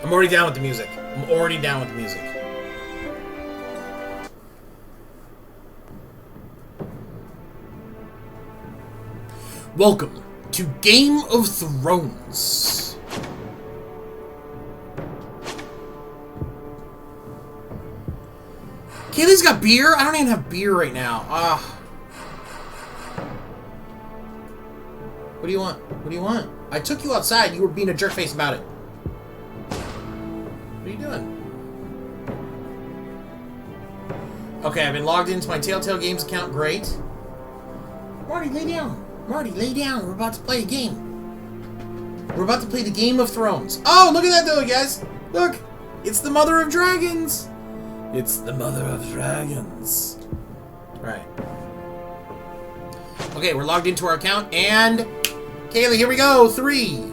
I'm already down with the music. I'm already down with the music. Welcome to Game of Thrones. Kaylee's got beer? I don't even have beer right now. What do you want? What do you want? I took you outside. You were being a jerkface about it. What are you doing? Okay, I've been logged into my Telltale Games account. Great. Marty, lay down. Marty, lay down. We're about to play a game. We're about to play the Game of Thrones. Oh, look at that though, guys. Look. It's the Mother of Dragons. It's the Mother of Dragons. Right. Okay, we're logged into our account, and Kaylee, here we go. 3,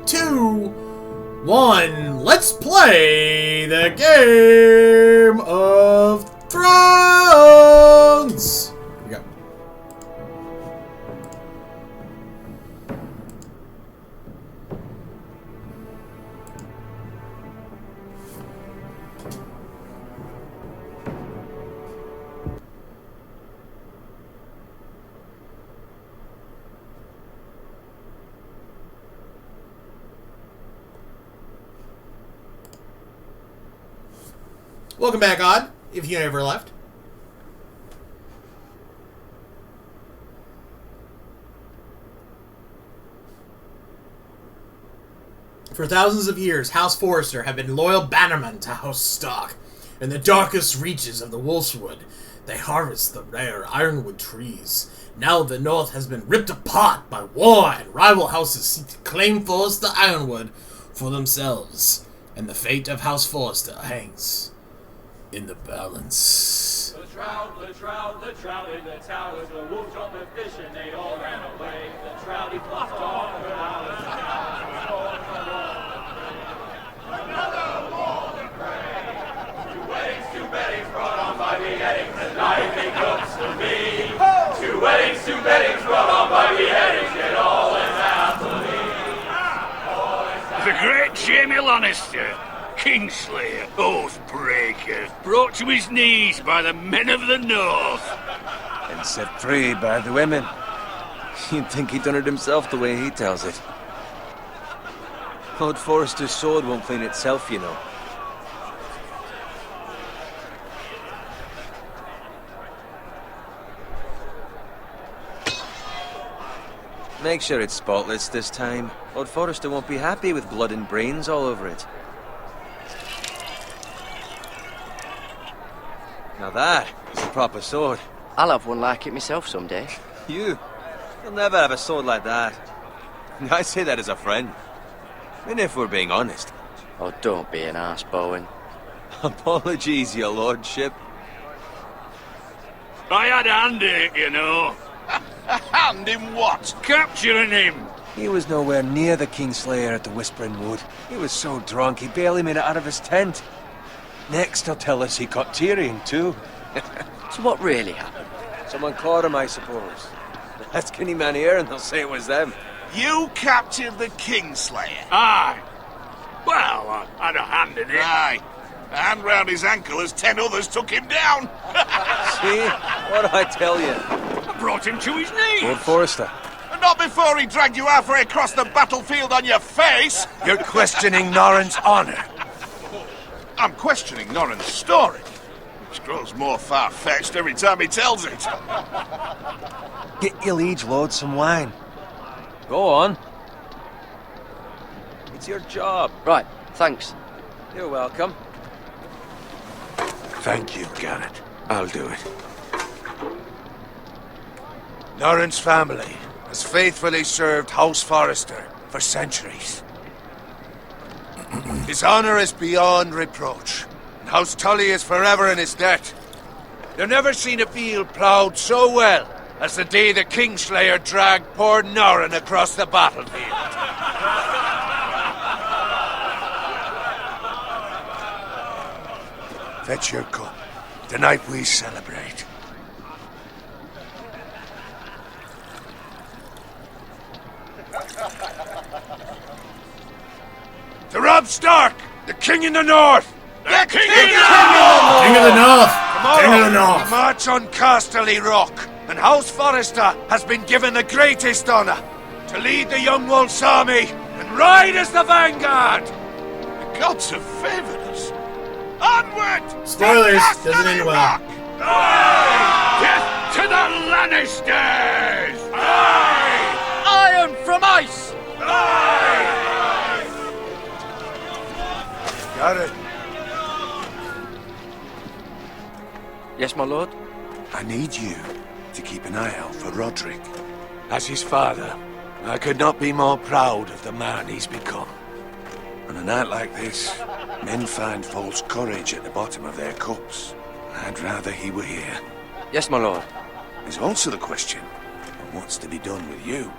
2, 1. Let's play the Game of Thrones. Here we go. Welcome back, Odd, if you never left. For thousands of years, House Forrester have been loyal bannermen to House Stark. In the darkest reaches of the Wolfswood, they harvest the rare ironwood trees. Now the North has been ripped apart by war, and rival houses seek to claim Forrester Ironwood for themselves. And the fate of House Forrester hangs in the balance. The trout in the towers, the wolves jumped the fish and they all ran away. The trout he fluffed off the hours. Another war to pray. 2 weddings brought on by beheadings, and life ain't good to me. 2 weddings brought on by beheadings, yet all is happily. The great Jaime Lannister, Kingslayer, Oathbreaker, brought to his knees by the men of the North. And set free by the women. You'd think he'd done it himself the way he tells it. Lord Forrester's sword won't clean itself, you know. Make sure it's spotless this time. Lord Forrester won't be happy with blood and brains all over it. Now that is a proper sword. I'll have one like it myself someday. You'll never have a sword like that. I say that as a friend. And if we're being honest. Oh, don't be an arse, Bowen. Apologies, your lordship. I had a hand in it, you know. A hand in what? Capturing him. He was nowhere near the Kingslayer at the Whispering Wood. He was so drunk he barely made it out of his tent. Next, he'll tell us he caught Tyrion, too. So what really happened? Someone caught him, I suppose. Ask any man here and they'll say it was them. You captured the Kingslayer? Aye. Well, I had a hand in it. Aye. A hand round his ankle as 10 others took him down. See? What'd I tell you? I brought him to his knees. Lord Forrester. And not before he dragged you halfway across the battlefield on your face. You're questioning Norrin's honor. I'm questioning Norrin's story, which grows more far-fetched every time he tells it. Get your liege lord some wine. Go on. It's your job. Right, thanks. You're welcome. Thank you, Garrett. I'll do it. Norrin's family has faithfully served House Forrester for centuries. His honor is beyond reproach, and House Tully is forever in his debt. You've never seen a field ploughed so well as the day the Kingslayer dragged poor Norrin across the battlefield. Fetch your cup. Tonight we celebrate. To Robb Stark, The king in the north! The king King of the North! King of the We North! march on Casterly Rock, and House Forrester has been given the greatest honour to lead the Young Wolf's army and ride as the vanguard! The gods have favoured us. Onward! Spoilers, to doesn't end Casterly well. Rock! Death to the Lannisters! Iron from ice! Garrett, Yes, my lord? I need you to keep an eye out for Roderick. As his father, I could not be more proud of the man he's become. On a night like this, men find false courage at the bottom of their cups. I'd rather he were here. Yes, my lord. There's also the question of what's to be done with you.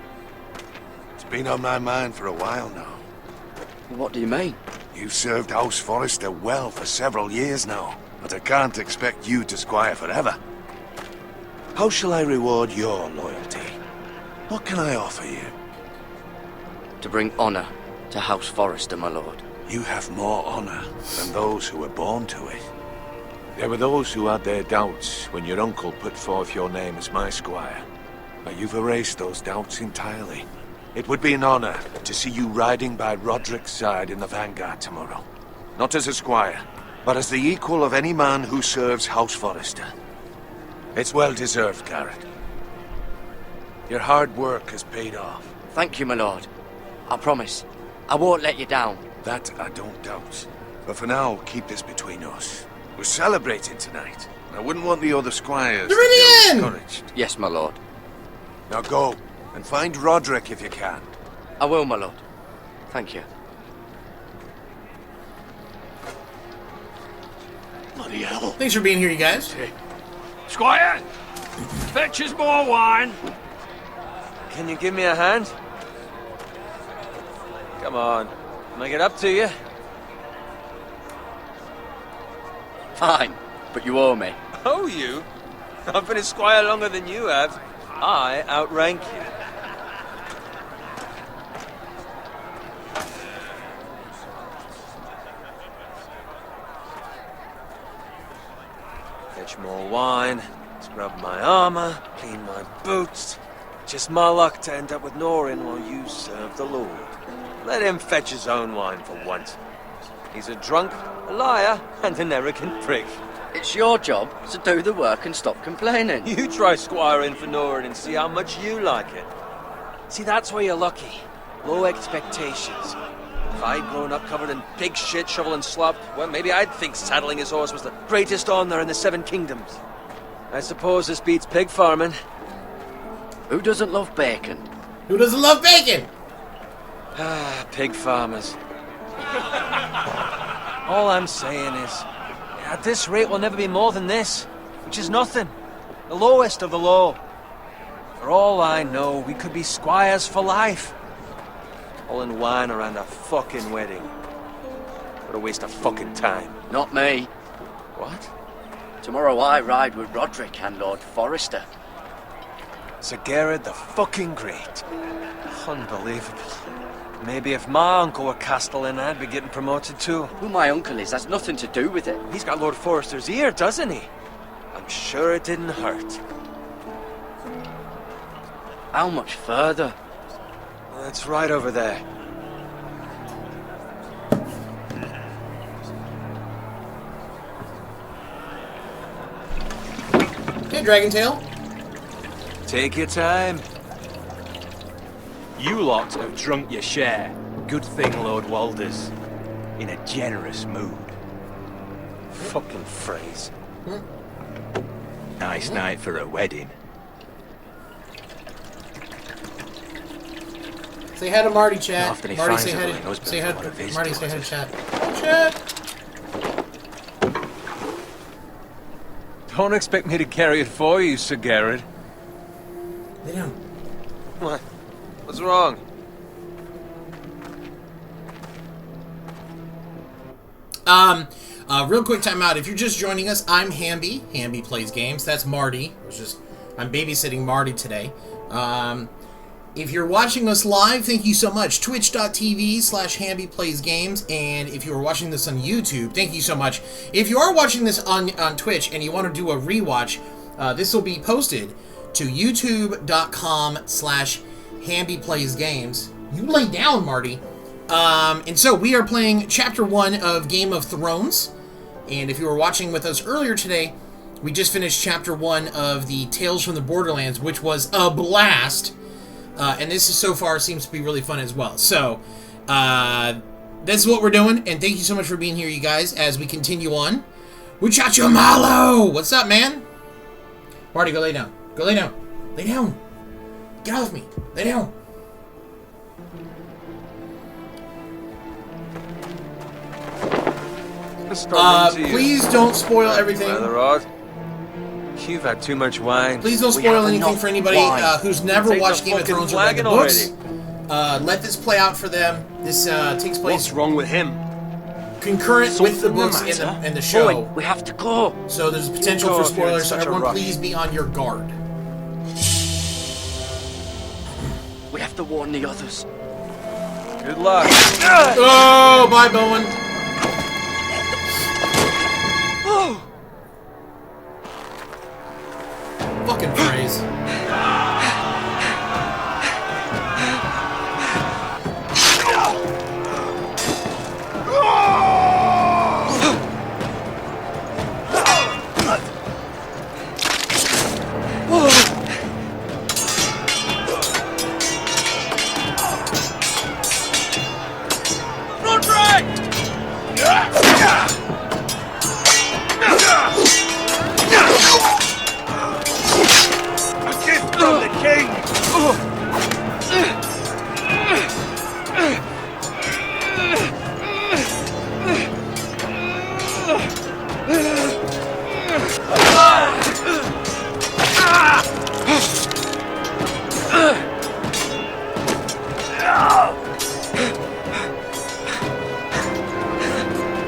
It's been on my mind for a while now. What do you mean? You've served House Forrester well for several years now, but I can't expect you to squire forever. How shall I reward your loyalty? What can I offer you? To bring honour to House Forrester, my lord. You have more honor than those who were born to it. There were those who had their doubts when your uncle put forth your name as my squire. But you've erased those doubts entirely. It would be an honor to see you riding by Roderick's side in the vanguard tomorrow. Not as a squire, but as the equal of any man who serves House Forrester. It's well deserved, Garrett. Your hard work has paid off. Thank you, my lord. I promise. I won't let you down. That I don't doubt. But for now, keep this between us. We're celebrating tonight. I wouldn't want the other squires They're to feel in! discouraged. Yes, my lord. Now go, and find Roderick if you can. I will, my lord. Thank you. Bloody hell. Thanks for being here, you guys. Squire, fetch us more wine. Can you give me a hand? Come on. Can I get up to you? Fine, but you owe me. Oh, you? I've been a squire longer than you have. I outrank you. Fetch more wine, scrub my armor, clean my boots. Just my luck to end up with Norin while you serve the Lord. Let him fetch his own wine for once. He's a drunk, a liar, and an arrogant prick. It's your job to do the work and stop complaining. You try squiring for Norin and see how much you like it. See, that's where you're lucky. Low expectations. If I'd grown up covered in pig shit, shovel and slop, well, maybe I'd think saddling his horse was the greatest honor in the Seven Kingdoms. I suppose this beats pig farming. Who doesn't love bacon? Who doesn't love bacon? Ah, pig farmers. All I'm saying is, at this rate we'll never be more than this, which is nothing. The lowest of the low. For all I know, we could be squires for life. All in wine around a fucking wedding. What a waste of fucking time. Not me. What? Tomorrow I ride with Roderick and Lord Forrester. Sir Gerard the fucking Great. Unbelievable. Maybe if my uncle were Castellan, I'd be getting promoted too. Who my uncle is has nothing to do with it. He's got Lord Forrester's ear, doesn't he? I'm sure it didn't hurt. How much further? It's right over there. Okay, Dragontail. Take your time. You lot have drunk your share. Good thing Lord Walder's in a generous mood. Fucking phrase. Nice night for a wedding. Say hi to Marty, chat. Often he Marty, finds say a hi willing to husband say for hi one of to his Marty. Say hi to daughters. chat. Chat. Don't expect me to carry it for you, Sir Gerard. Lay down. What? What's wrong? Real quick timeout. If you're just joining us, I'm Hamby. Hamby plays games. That's Marty. I'm babysitting Marty today. If you're watching us live, thank you so much. Twitch.tv/HambyPlaysGames. And if you are watching this on YouTube, thank you so much. If you are watching this on Twitch and you want to do a rewatch, this will be posted to youtube.com/HambyPlaysGames. You lay down, Marty. And so we are playing Chapter 1 of Game of Thrones. And if you were watching with us earlier today, we just finished Chapter 1 of the Tales from the Borderlands, which was a blast. And this is so far seems to be really fun as well. So, this is what we're doing, and thank you so much for being here, you guys, as we continue on. Muchacho Malo! What's up, man? Marty, go lay down. Go lay down. Lay down. Get off me. Lay down. Please don't spoil everything. You've had too much wine. Please don't spoil anything for anybody who's never watched Game of Thrones or read the books. Let this play out for them. This takes place. What's wrong with him? Concurrent with the books and the show. Boy, we have to go. So there's potential for spoilers, so everyone please be on your guard. We have to warn the others. Good luck. Oh, bye, Bowen. Fucking phrase.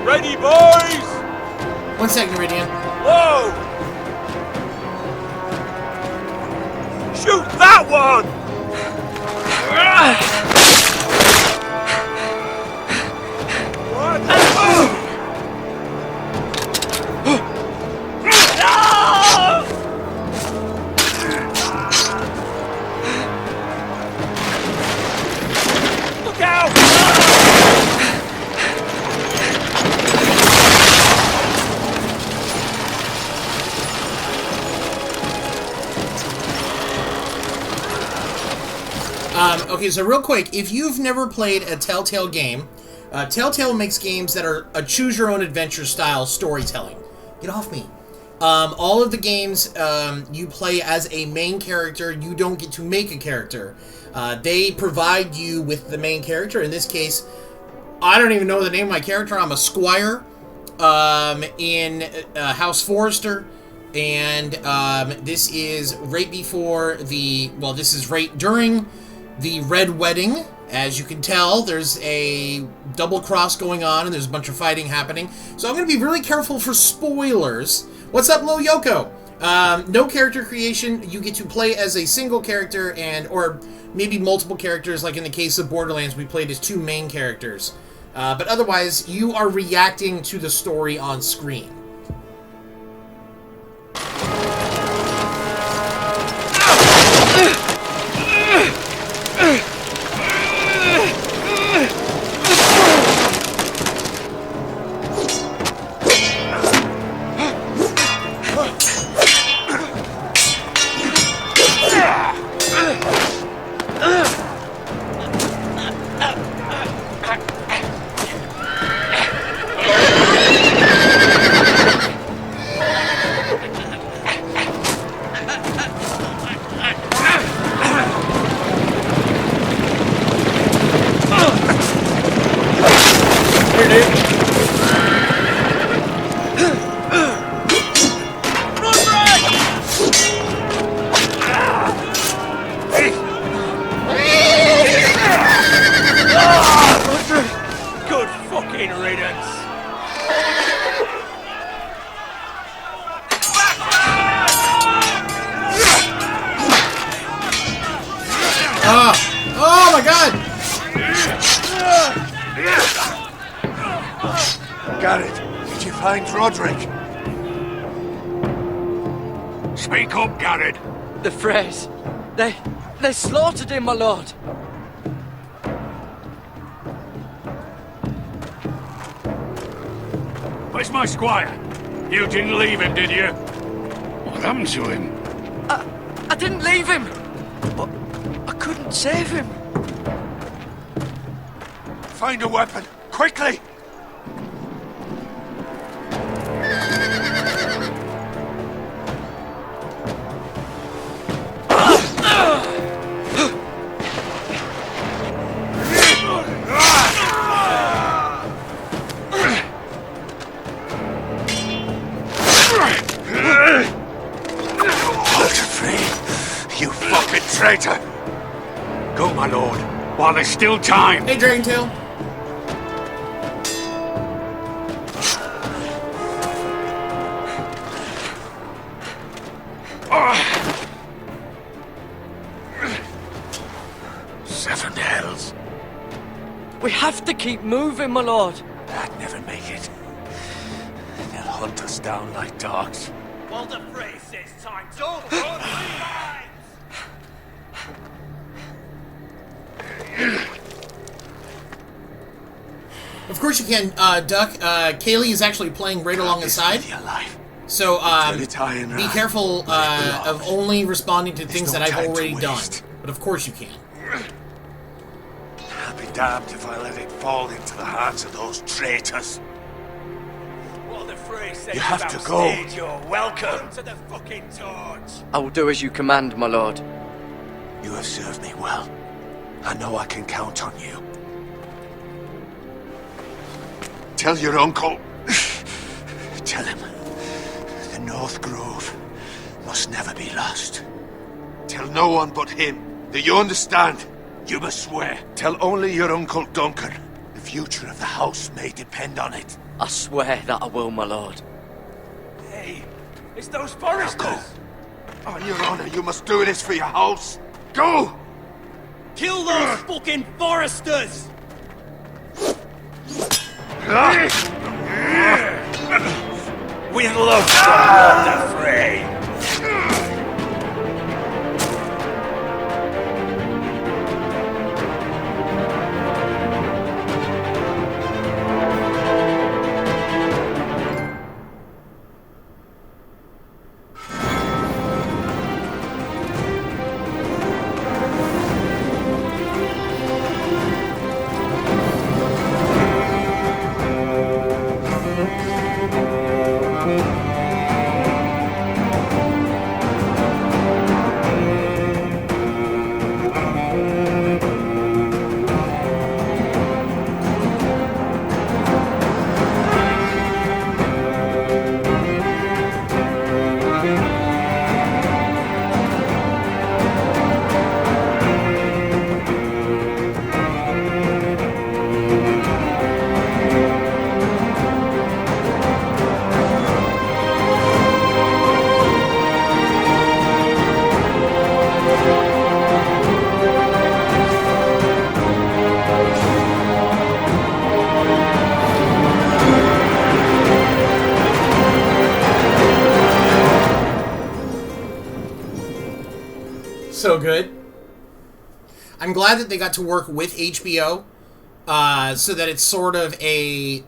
Ready, boys! 1 second, Ridian. Whoa! Shoot that one! What? Look out! Okay, so real quick, if you've never played a Telltale game, Telltale makes games that are a choose-your-own-adventure style storytelling. Get off me. All of the games, you play as a main character. You don't get to make a character. They provide you with the main character. In this case, I don't even know the name of my character. I'm a squire in House Forrester. And this is right before the... Well, this is right during the Red Wedding. As you can tell, there's a double cross going on, and there's a bunch of fighting happening. So I'm going to be really careful for spoilers. What's up, Lil Yoko? No character creation. You get to play as a single character, or maybe multiple characters. Like in the case of Borderlands, we played as 2 main characters. But otherwise, you are reacting to the story on screen. Oh my god! Garrett, did you find Roderick? Speak up, Garrett. The Freys. They slaughtered him, my lord. Where's my squire? You didn't leave him, did you? What happened to him? I didn't leave him, but I couldn't save him. Find a weapon, quickly! You fucking traitor! Go, my lord, while there's still time. Hey, Dragentail. Seven hells. We have to keep moving, my lord. I'd never make it. They'll hunt us down like dogs. Walder Frey says time to run Of course you can, Duck. Kaylee is actually playing right along the side. So, be careful of only responding to things that I've already done. But of course you can. I'll be damned if I let it fall into the hands of those traitors. Walder Frey says You have to go. You're welcome to the fucking torch. I will do as you command, my lord. You have served me well. I know I can count on you. Tell your uncle. Tell him the North Grove must never be lost. Tell no one but him. Do you understand? You must swear. Tell only your Uncle Duncan. The future of the house may depend on it. I swear that I will, my lord. Hey, it's those foresters. Go. On your honor, you must do this for your house. Go! Kill those fucking foresters. With love from Walder Frey. So good. I'm glad that they got to work with HBO, so that it's sort of a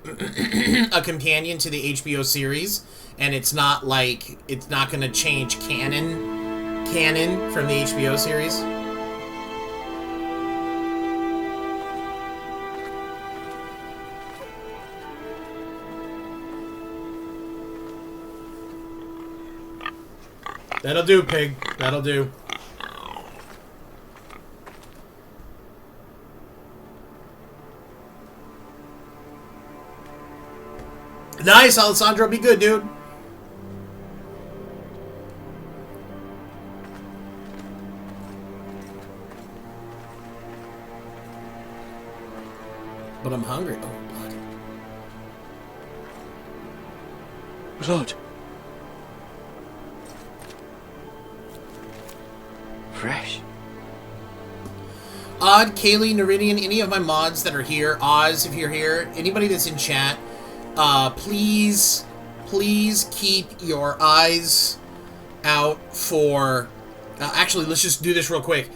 a companion to the HBO series, and it's not like it's not going to change canon from the HBO series. That'll do, pig. That'll do. Nice, Alessandro. Be good, dude. But I'm hungry. Oh, blood. Blood. Fresh. Odd, Kaylee, Neridian, any of my mods that are here, Oz, if you're here, anybody that's in chat, please keep your eyes out for... actually, let's just do this real quick.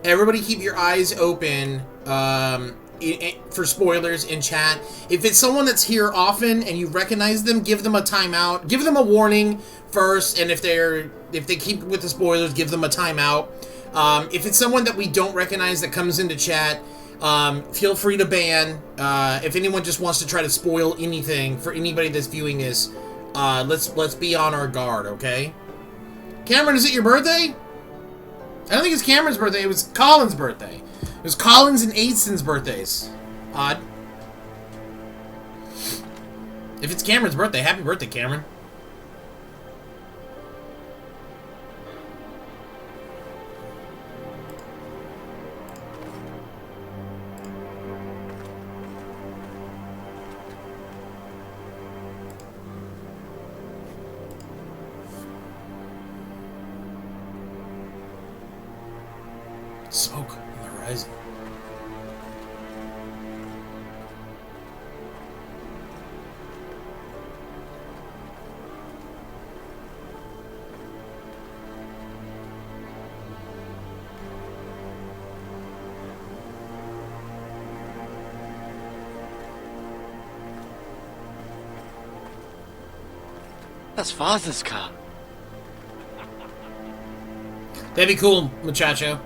Everybody keep your eyes open for spoilers in chat. If it's someone that's here often and you recognize them, give them a timeout. Give them a warning first, and if they keep with the spoilers, give them a timeout. If it's someone that we don't recognize that comes into chat, feel free to ban. If anyone just wants to try to spoil anything for anybody that's viewing this, let's be on our guard, okay? Cameron, is it your birthday? I don't think it's Cameron's birthday. It was Colin's birthday. It was Colin's and Aidson's birthdays. Odd. If it's Cameron's birthday, happy birthday, Cameron. Smoke on the horizon. That's Father's car. That'd be cool, muchacho.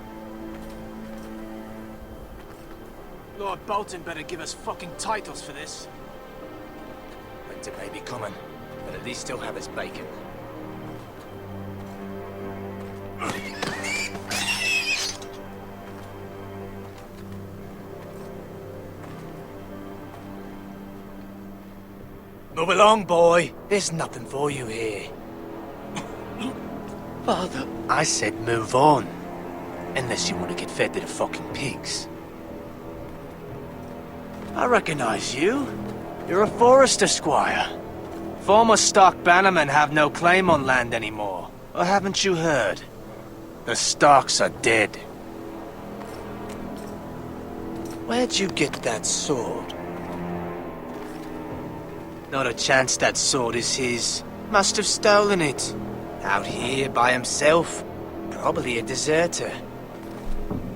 Lord Bolton better give us fucking titles for this. Winter may be coming, but at least he'll have his bacon. Move along, boy. There's nothing for you here. Father. I said move on. Unless you want to get fed to the fucking pigs. I recognize you. You're a Forester squire. Former Stark bannermen have no claim on land anymore. Or haven't you heard? The Starks are dead. Where'd you get that sword? Not a chance that sword is his. Must have stolen it. Out here by himself. Probably a deserter.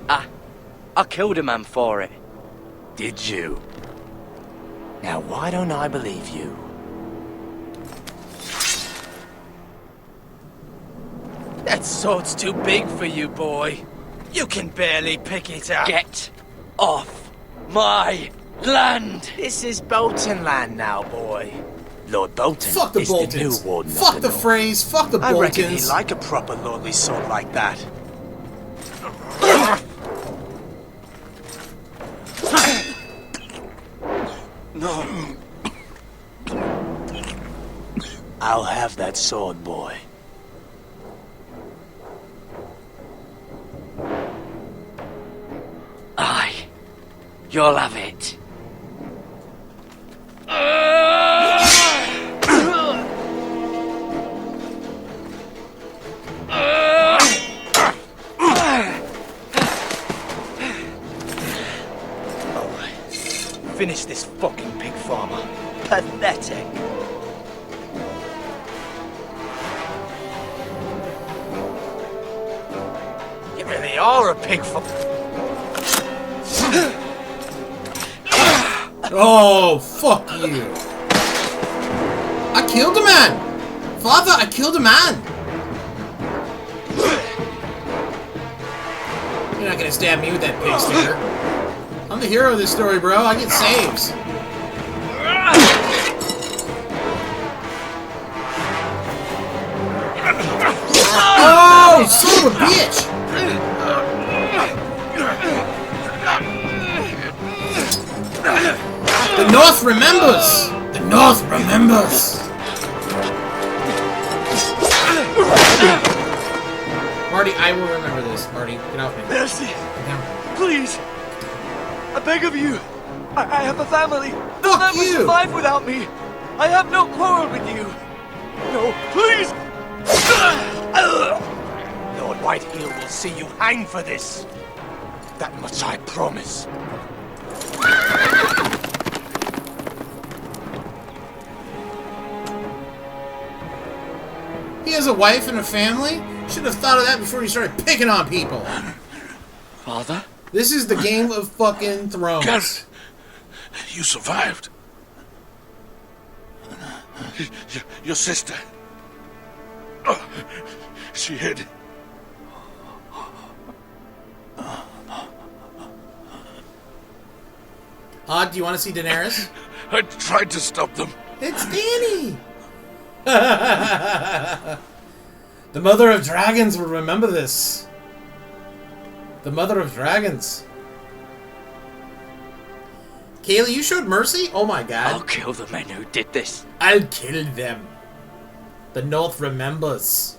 I killed a man for it. Did you? Now why don't I believe you? That sword's too big for you, boy. You can barely pick it up. Get off my land! This is Bolton land now, boy. Lord Bolton Fuck the is Boltons. the new warden. Fuck the phrase. Fuck the I reckon Boltons. he'd like a proper lordly sword like that. No. I'll have that sword, boy. Aye. You'll have it. Finish this fucking pig farmer. Pathetic. You really are a pig farmer. Oh, fuck you. I killed a man. Father, I killed a man. You're not gonna stab me with that pig sticker. I'm the hero of this story, bro. I get saves. Oh, son of a bitch! The North remembers! The North remembers! Marty, I will remember this. Marty, get off me. Mercy. Get down. Please. I beg of you. I have a family. They'll Fuck never you. survive without me. I have no quarrel with you. No, please. Lord Whitehill will see you hang for this. That much I promise. He has a wife and a family? Should have thought of that before you started picking on people. Father? This is the Game of fucking Thrones. Gareth, you survived. Your sister. Oh, she hid. Do you want to see Daenerys? I tried to stop them. It's Dany! The Mother of Dragons will remember this. The Mother of Dragons. Kaylee, you showed mercy? Oh my god. I'll kill the men who did this. I'll kill them. The North remembers.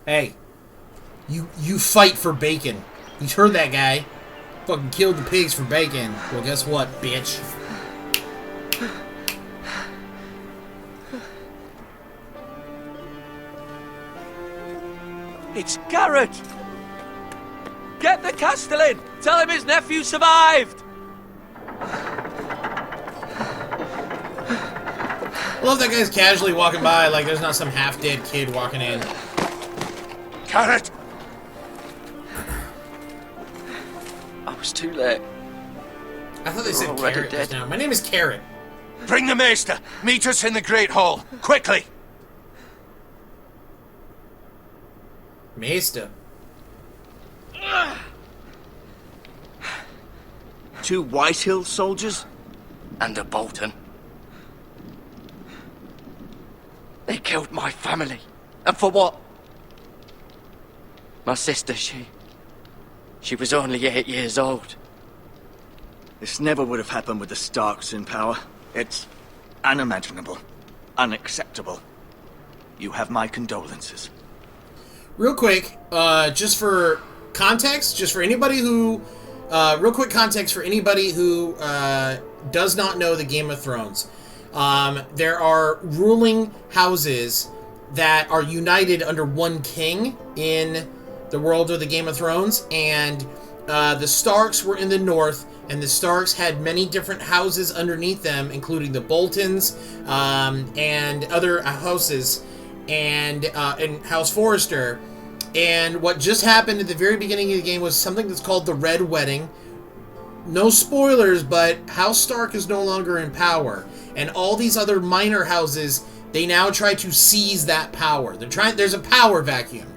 Hey. You fight for bacon. You heard that guy. Fucking killed the pigs for bacon. Well, guess what, bitch? It's Garrett! Get the Castellan! Tell him his nephew survived! I love that guy's casually walking by like there's not some half-dead kid walking in. Garrett! I was too late. I thought they said already Carrot just dead. now. My name is Carrot. Bring the maester. Meet us in the Great Hall. Quickly. Maester. 2 Whitehill soldiers? And a Bolton. They killed my family. And for what? My sister, she was only 8 years old. This never would have happened with the Starks in power. It's unimaginable. Unacceptable. You have my condolences. Real quick, just for context, just for anybody who... real quick context for anybody who does not know the Game of Thrones. There are ruling houses that are united under one king in the world of the Game of Thrones, and the Starks were in the north, and the Starks had many different houses underneath them, including the Boltons and other houses, and House Forrester. And what just happened at the very beginning of the game was something that's called the Red Wedding. No spoilers, but House Stark is no longer in power, and all these other minor houses, they now try to seize that power. There's a power vacuum.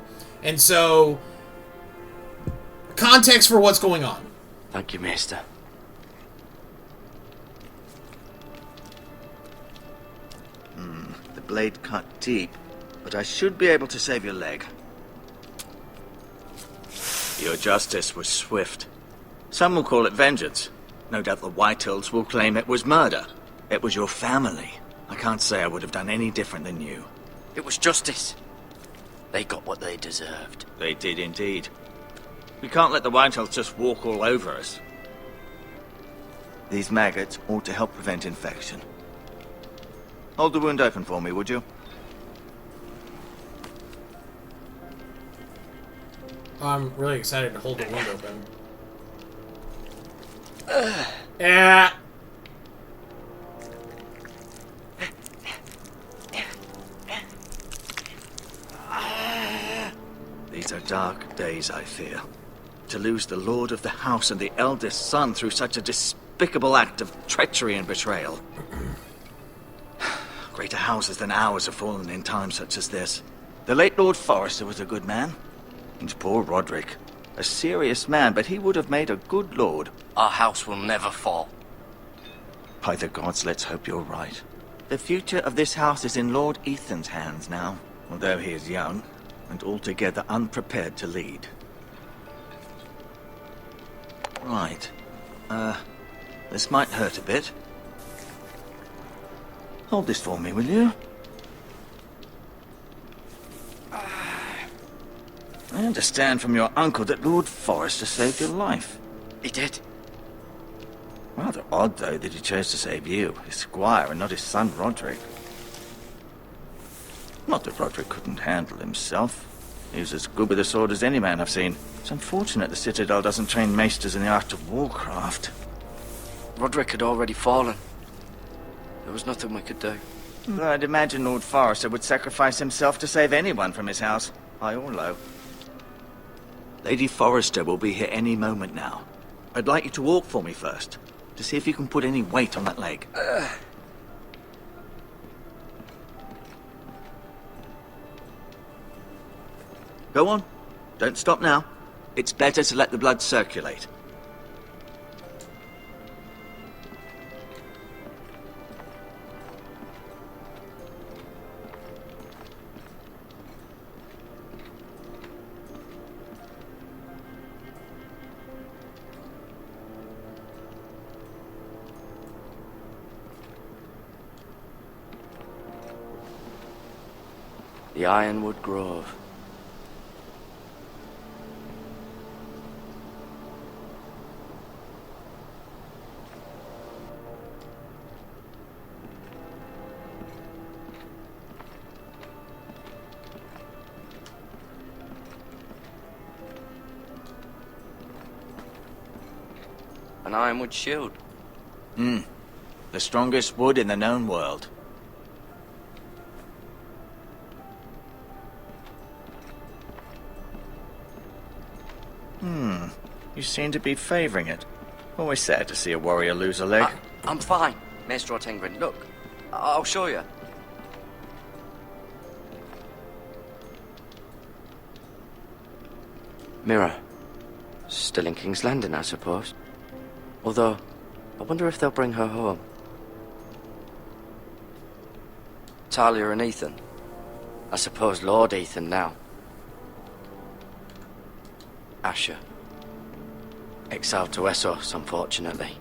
And so, context for what's going on. Thank you, Maester. The blade cut deep, but I should be able to save your leg. Your justice was swift. Some will call it vengeance. No doubt the Whitehills will claim it was murder. It was your family. I can't say I would have done any different than you. It was justice. They got what they deserved. They did indeed. We can't let the Whitehills just walk all over us. These maggots ought to help prevent infection. Hold the wound open for me, would you? I'm really excited to hold the wound open. Yeah. These are dark days, I fear. To lose the lord of the house and the eldest son through such a despicable act of treachery and betrayal. Greater houses than ours have fallen in times such as this. The late Lord Forrester was a good man. And poor Roderick. A serious man, but he would have made a good lord. Our house will never fall. By the gods, let's hope you're right. The future of this house is in Lord Ethan's hands now, although he is young and altogether unprepared to lead. Right. This might hurt a bit. Hold this for me, will you? I understand from your uncle that Lord Forrester saved your life. He did. Rather odd, though, that he chose to save you, his squire, and not his son Roderick. Not that Roderick couldn't handle himself. He was as good with a sword as any man I've seen. It's unfortunate the Citadel doesn't train maesters in the art of warcraft. Roderick had already fallen. There was nothing we could do. I'd imagine Lord Forrester would sacrifice himself to save anyone from his house, high or low. Lady Forrester will be here any moment now. I'd like you to walk for me first, to see if you can put any weight on that leg. Go on. Don't stop now. It's better to let the blood circulate. The Ironwood Grove. An ironwood shield. The strongest wood in the known world. You seem to be favoring it. Always sad to see a warrior lose a leg. I'm fine, Maestro Tengrin. Look, I'll show you. Mirror. Still in King's Landing, I suppose. Although, I wonder if they'll bring her home. Talia and Ethan. I suppose Lord Ethan now. Asher. Exiled to Essos, unfortunately.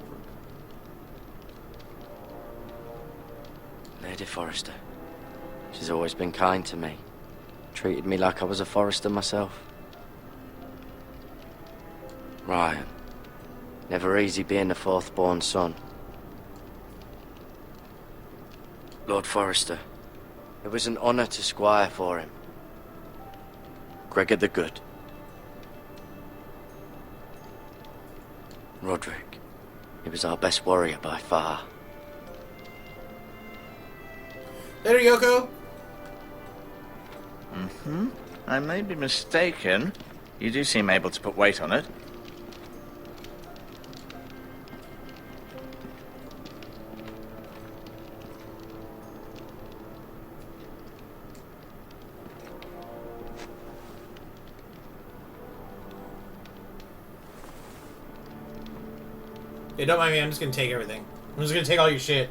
Lady Forrester. She's always been kind to me. Treated me like I was a Forrester myself. Ryan. Never easy being the fourth-born son. Lord Forrester. It was an honor to squire for him. Gregor the Good. Roderick. He was our best warrior by far. Later, Yoko. I may be mistaken. You do seem able to put weight on it. Yeah, don't mind me, I'm just gonna take everything. I'm just gonna take all your shit.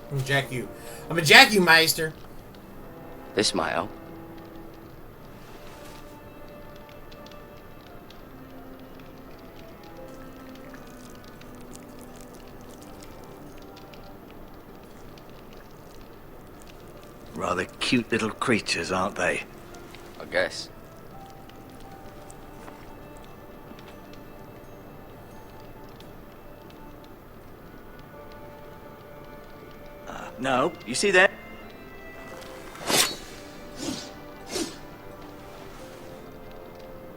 I'm gonna jack you. I'm gonna jack you, Meister. This might help. Rather cute little creatures, aren't they? I guess. No, you see that?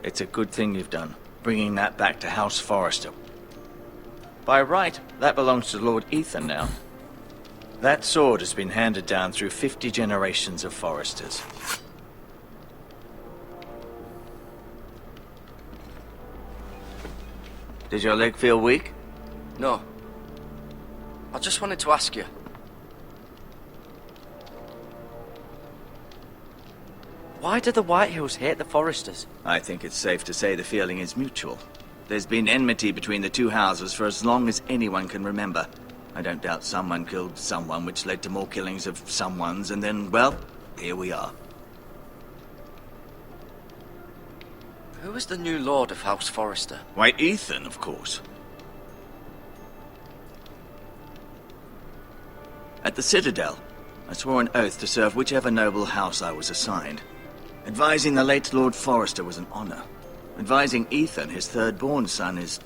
It's a good thing you've done, bringing that back to House Forrester. By right, that belongs to Lord Ethan now. That sword has been handed down through 50 generations of Forresters. Did your leg feel weak? No. I just wanted to ask you. Why do the Whitehills hate the Forresters? I think it's safe to say the feeling is mutual. There's been enmity between the two houses for as long as anyone can remember. I don't doubt someone killed someone, which led to more killings of someones, and then, well, here we are. Who is the new Lord of House Forrester? Why, Ethan, of course. At the Citadel, I swore an oath to serve whichever noble house I was assigned. Advising the late Lord Forrester was an honor. Advising Ethan, his third-born son, is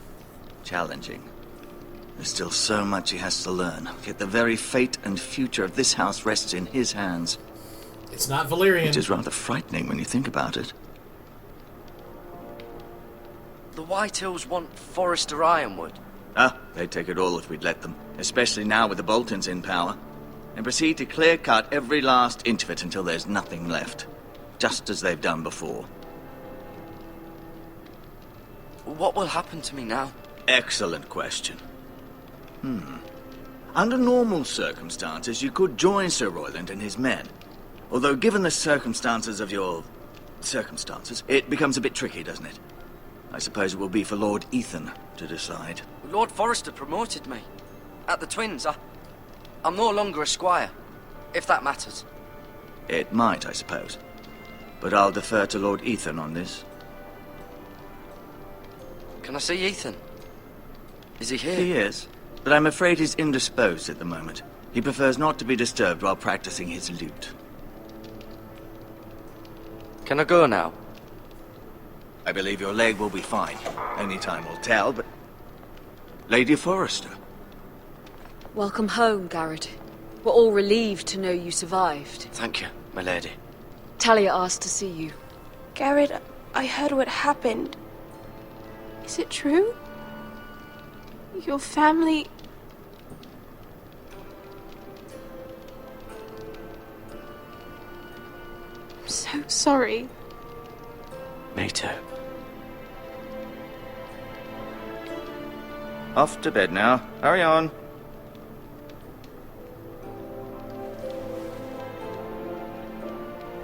challenging. There's still so much he has to learn, yet the very fate and future of this house rests in his hands. It's not Valyrian. Which is rather frightening when you think about it. The White Hills want Forrester Ironwood. Ah, they'd take it all if we'd let them, especially now with the Boltons in power, and proceed to clear-cut every last inch of it until there's nothing left, just as they've done before. What will happen to me now? Excellent question. Under normal circumstances, you could join Sir Royland and his men. Although given the circumstances of your... circumstances, it becomes a bit tricky, doesn't it? I suppose it will be for Lord Ethan to decide. Lord Forrester promoted me. At the Twins, I'm no longer a squire, if that matters. It might, I suppose. But I'll defer to Lord Ethan on this. Can I see Ethan? Is he here? He is, but I'm afraid he's indisposed at the moment. He prefers not to be disturbed while practicing his lute. Can I go now? I believe your leg will be fine. Only time will tell, but... Lady Forrester. Welcome home, Garrett. We're all relieved to know you survived. Thank you, my lady. Talia asked to see you. Garrett, I heard what happened. Is it true? Your family... I'm so sorry. Me too. Off to bed now. Hurry on.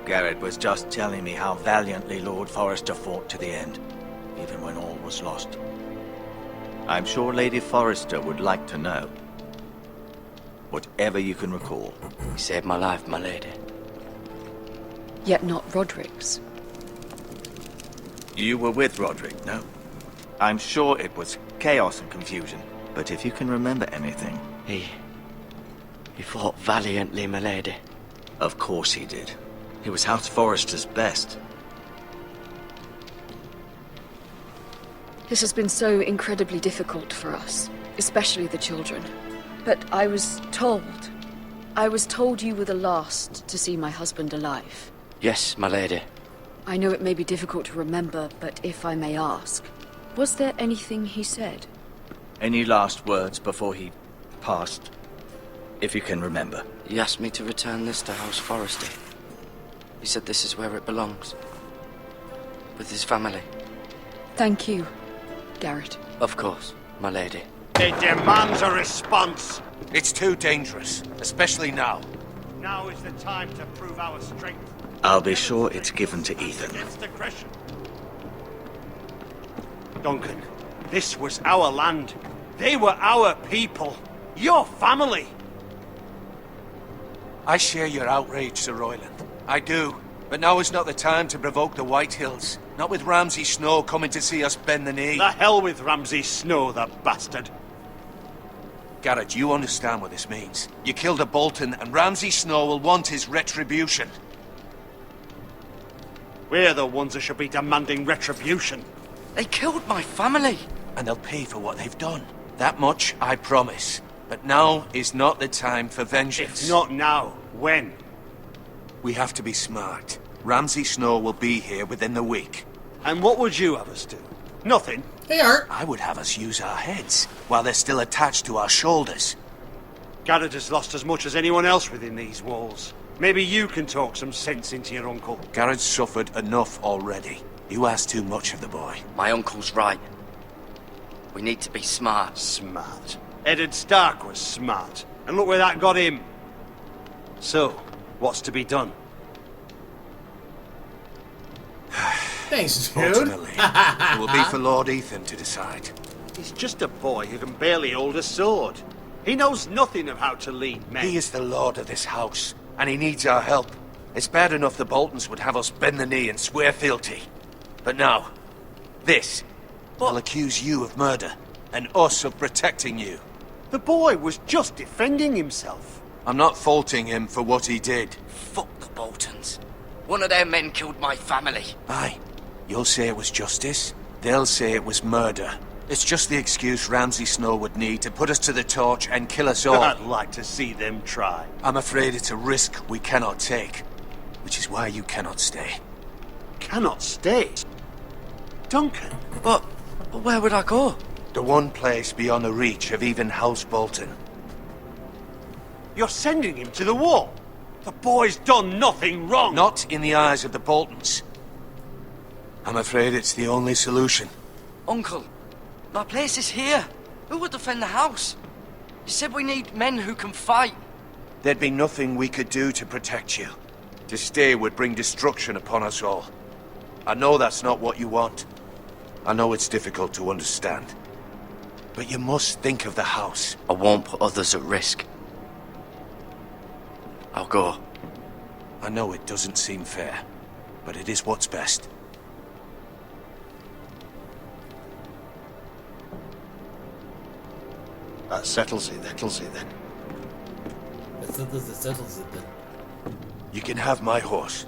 Garrett was just telling me how valiantly Lord Forrester fought to the end, even when all was lost. I'm sure Lady Forrester would like to know. Whatever you can recall. He saved my life, my lady. Yet not Roderick's. You were with Roderick, no? I'm sure it was chaos and confusion, but if you can remember anything... He fought valiantly, my lady. Of course he did. He was House Forrester's best. This has been so incredibly difficult for us, especially the children. But I was told you were the last to see my husband alive. Yes, my lady. I know it may be difficult to remember, but if I may ask, was there anything he said? Any last words before he passed? If you can remember. He asked me to return this to House Forrester. He said this is where it belongs. With his family. Thank you, Garrett. Of course, my lady. It demands a response. It's too dangerous, especially now. Now is the time to prove our strength. I'll be sure it's given to Ethan. Against aggression. Duncan, this was our land. They were our people. Your family. I share your outrage, Sir Royland. I do. But now is not the time to provoke the White Hills. Not with Ramsay Snow coming to see us bend the knee. The hell with Ramsay Snow, the bastard. Garrett, you understand what this means. You killed a Bolton, and Ramsay Snow will want his retribution. We're the ones that should be demanding retribution. They killed my family. And they'll pay for what they've done. That much I promise. But now is not the time for vengeance. If not now, when? We have to be smart. Ramsay Snow will be here within the week. And what would you have us do? Nothing. Hey, Art. I would have us use our heads, while they're still attached to our shoulders. Garrett has lost as much as anyone else within these walls. Maybe you can talk some sense into your uncle. Garrett's suffered enough already. You ask too much of the boy. My uncle's right. We need to be smart. Smart. Eddard Stark was smart. And look where that got him. So, what's to be done? Thanks, dude. Ultimately, it will be for Lord Ethan to decide. He's just a boy who can barely hold a sword. He knows nothing of how to lead men. He is the lord of this house, and he needs our help. It's bad enough the Boltons would have us bend the knee and swear fealty. But now, this. I'll accuse you of murder, and us of protecting you. The boy was just defending himself. I'm not faulting him for what he did. Fuck the Boltons. One of their men killed my family. Aye. You'll say it was justice. They'll say it was murder. It's just the excuse Ramsay Snow would need to put us to the torch and kill us all. I'd like to see them try. I'm afraid it's a risk we cannot take, which is why you cannot stay. Cannot stay? Duncan? But where would I go? The one place beyond the reach of even House Bolton. You're sending him to the wall? The boy's done nothing wrong! Not in the eyes of the Boltons. I'm afraid it's the only solution. Uncle, my place is here. Who would defend the house? You said we need men who can fight. There'd be nothing we could do to protect you. To stay would bring destruction upon us all. I know that's not what you want. I know it's difficult to understand. But you must think of the house. I won't put others at risk. I'll go. I know it doesn't seem fair, but it is what's best. That settles it then. That settles it then. You can have my horse,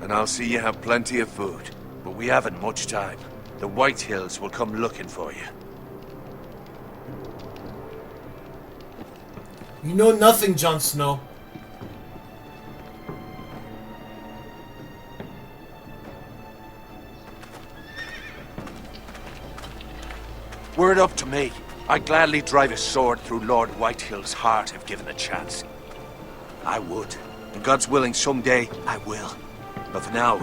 and I'll see you have plenty of food. But we haven't much time. The White Hills will come looking for you. You know nothing, Jon Snow. Were it up to me, I'd gladly drive a sword through Lord Whitehill's heart if given the chance. I would. And God's willing, someday I will. But for now,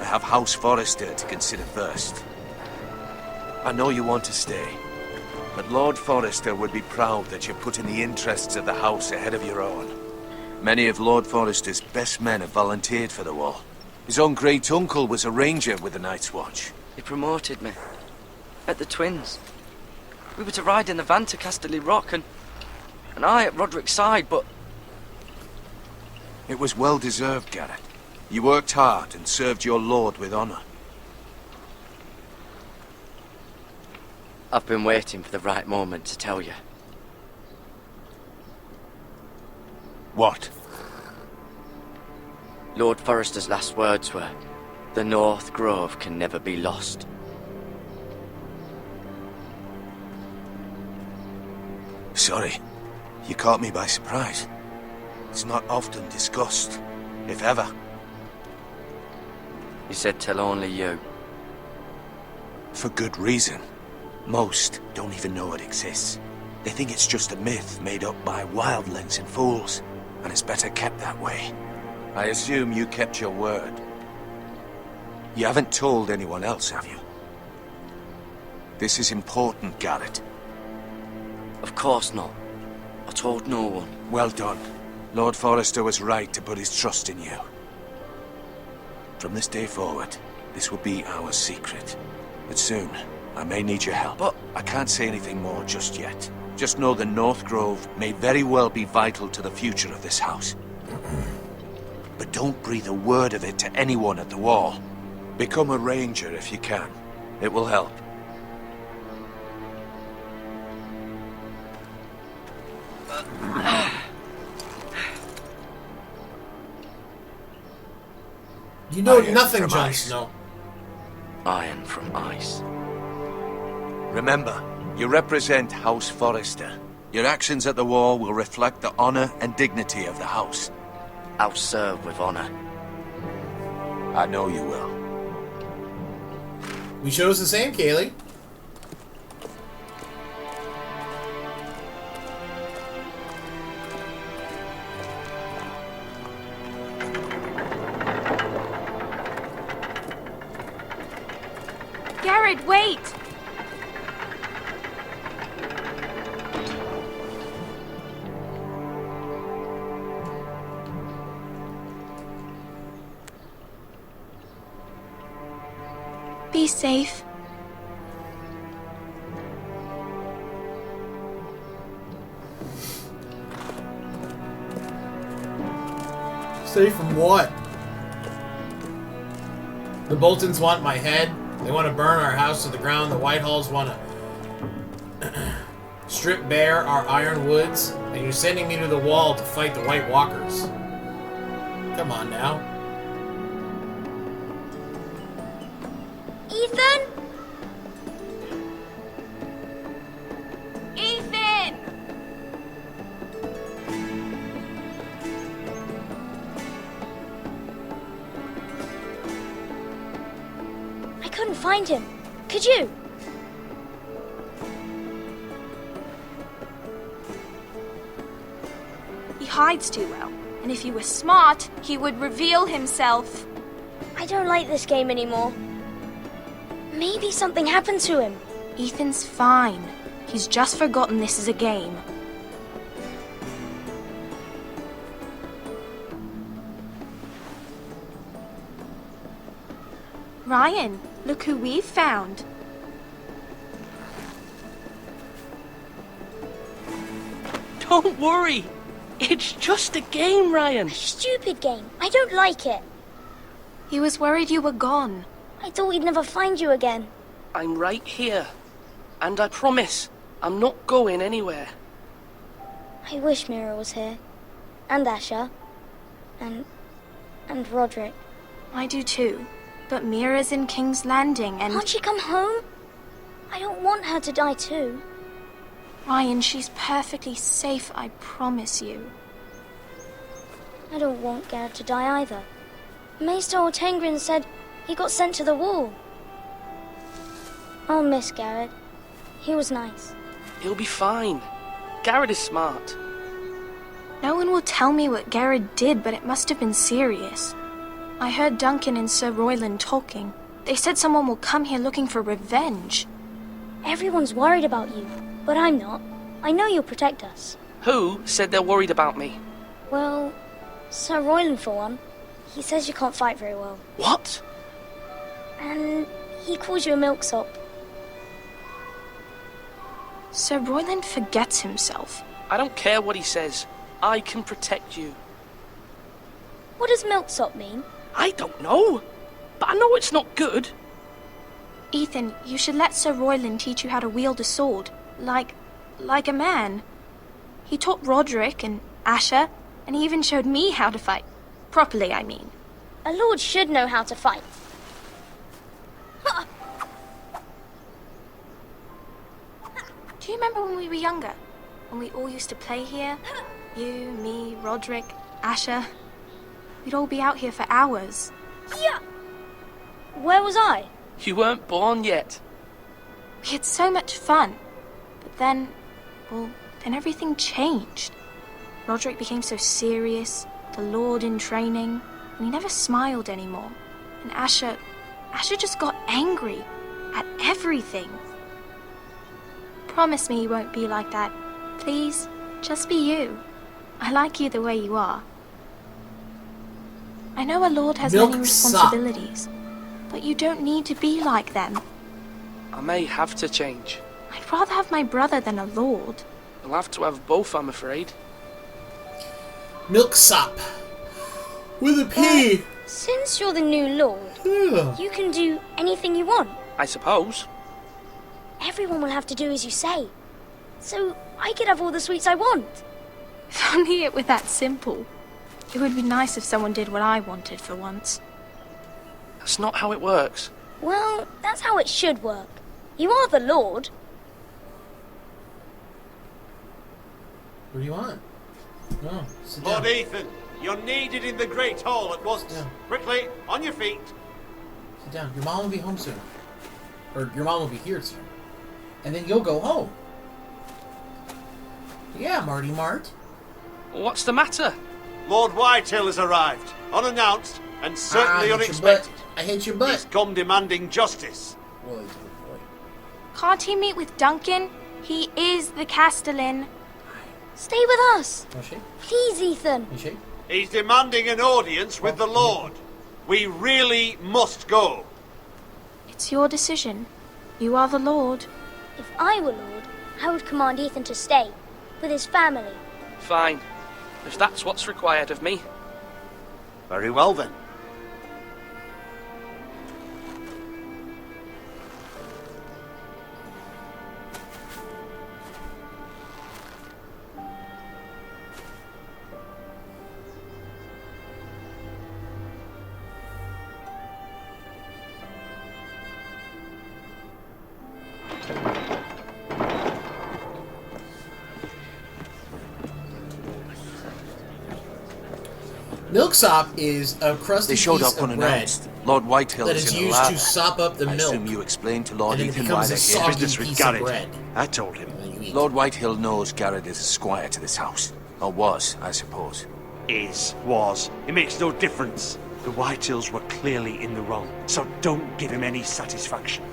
I have House Forrester to consider first. I know you want to stay, but Lord Forrester would be proud that you're putting the interests of the house ahead of your own. Many of Lord Forrester's best men have volunteered for the wall. His own great-uncle was a ranger with the Night's Watch. He promoted me. At the Twins. We were to ride in the van to Casterly Rock, and I at Roderick's side, but... It was well-deserved, Garrett. You worked hard and served your lord with honor. I've been waiting for the right moment to tell you. What? Lord Forrester's last words were, "The North Grove can never be lost." Sorry. You caught me by surprise. It's not often discussed, if ever. He said tell only you. For good reason. Most don't even know it exists. They think it's just a myth made up by wildlings and fools, and it's better kept that way. I assume you kept your word. You haven't told anyone else, have you? This is important, Garrett. Of course not. I told no one. Well done. Lord Forrester was right to put his trust in you. From this day forward, this will be our secret. But soon, I may need your help. But I can't say anything more just yet. Just know the North Grove may very well be vital to the future of this house. But don't breathe a word of it to anyone at the wall. Become a ranger if you can. It will help. You know Iron nothing, from Jon ice. Snow. Iron from ice. Remember, you represent House Forrester. Your actions at the wall will reflect the honor and dignity of the house. I'll serve with honor. I know you will. We chose the same, Kaylee. Garrett, wait! Be safe. Safe from what? The Boltons want my head. They want to burn our house to the ground. The Whitehalls want to strip bare our iron woods. And you're sending me to the wall to fight the White Walkers. Come on now. Ethan? couldn't find him. Could you? He hides too well, and if he were smart, he would reveal himself. I don't like this game anymore. Maybe something happened to him. Ethan's fine. He's just forgotten this is a game. Ryan, look who we've found. Don't worry. It's just a game, Ryan. A stupid game. I don't like it. He was worried you were gone. I thought we'd never find you again. I'm right here. And I promise, I'm not going anywhere. I wish Mira was here. And Asher. And Roderick. I do too. But Mira's in King's Landing and... Can't she come home? I don't want her to die too. Ryan, she's perfectly safe, I promise you. I don't want Garrett to die either. Maester Ortengrin said he got sent to the wall. I'll miss Garrett. He was nice. He'll be fine. Garrett is smart. No one will tell me what Garrett did, but it must have been serious. I heard Duncan and Sir Royland talking. They said someone will come here looking for revenge. Everyone's worried about you, but I'm not. I know you'll protect us. Who said they're worried about me? Well, Sir Royland for one. He says you can't fight very well. What? And he calls you a milksop. Sir Royland forgets himself. I don't care what he says. I can protect you. What does milksop mean? I don't know. But I know it's not good. Ethan, you should let Sir Royland teach you how to wield a sword. Like a man. He taught Roderick and Asher, and he even showed me how to fight. Properly, I mean. A lord should know how to fight. Do you remember when we were younger? When we all used to play here? You, me, Roderick, Asher. We'd all be out here for hours. Yeah. Where was I? You weren't born yet. We had so much fun. But then everything changed. Roderick became so serious, the Lord in training, and he never smiled anymore. And Asher just got angry at everything. Promise me you won't be like that. Please, just be you. I like you the way you are. I know a lord has many responsibilities, but you don't need to be like them. I may have to change. I'd rather have my brother than a lord. You'll have to have both, I'm afraid. Milksop. With a P. Since you're the new lord, you can do anything you want. I suppose. Everyone will have to do as you say. So I could have all the sweets I want. If only it were that simple. It would be nice if someone did what I wanted for once. That's not how it works. Well, that's how it should work. You are the lord. What do you want? No, sit down. Lord Ethan, you're needed in the Great Hall at once. Quickly, on your feet. Sit down. Your mom will be home soon. Or your mom will be here soon. And then you'll go home. Yeah, Marty Mart. What's the matter? Lord Whitehill has arrived, unannounced and certainly unexpected. I hate your butt. He's come demanding justice. Can't he meet with Duncan? He is the Castellan. Stay with us. Oh, she? Please, Ethan. Is she? He's demanding an audience with the Lord. We really must go. It's your decision. You are the Lord. If I were Lord, I would command Ethan to stay with his family. Fine. If that's what's required of me. Very well then. milksop is a crusty They showed piece up of bread unannounced. Lord Whitehill that is is in the used lab. to sop up the I milk. assume you explained to Lord and then it Ethan why becomes a they're here. soggy Business with piece Garrett. of bread. I told him. Lord Whitehill knows Garrett is a squire to this house. Or was, I suppose. Was. It makes no difference. The Whitehills were clearly in the wrong, so don't give him any satisfaction.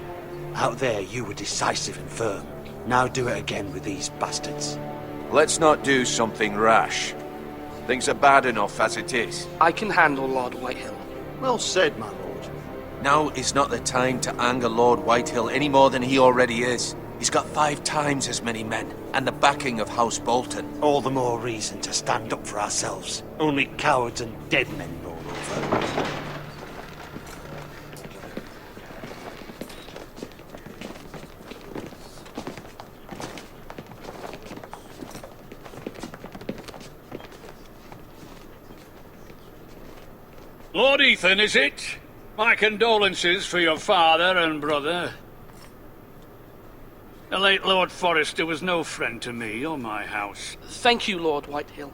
Out there, you were decisive and firm. Now do it again with these bastards. Let's not do something rash. Things are bad enough as it is. I can handle Lord Whitehill. Well said, my lord. Now is not the time to anger Lord Whitehill any more than he already is. He's got 5 times as many men, and the backing of House Bolton. All the more reason to stand up for ourselves. Only cowards and dead men roll over. Lord Ethan, is it? My condolences for your father and brother. The late Lord Forrester was no friend to me or my house. Thank you, Lord Whitehill.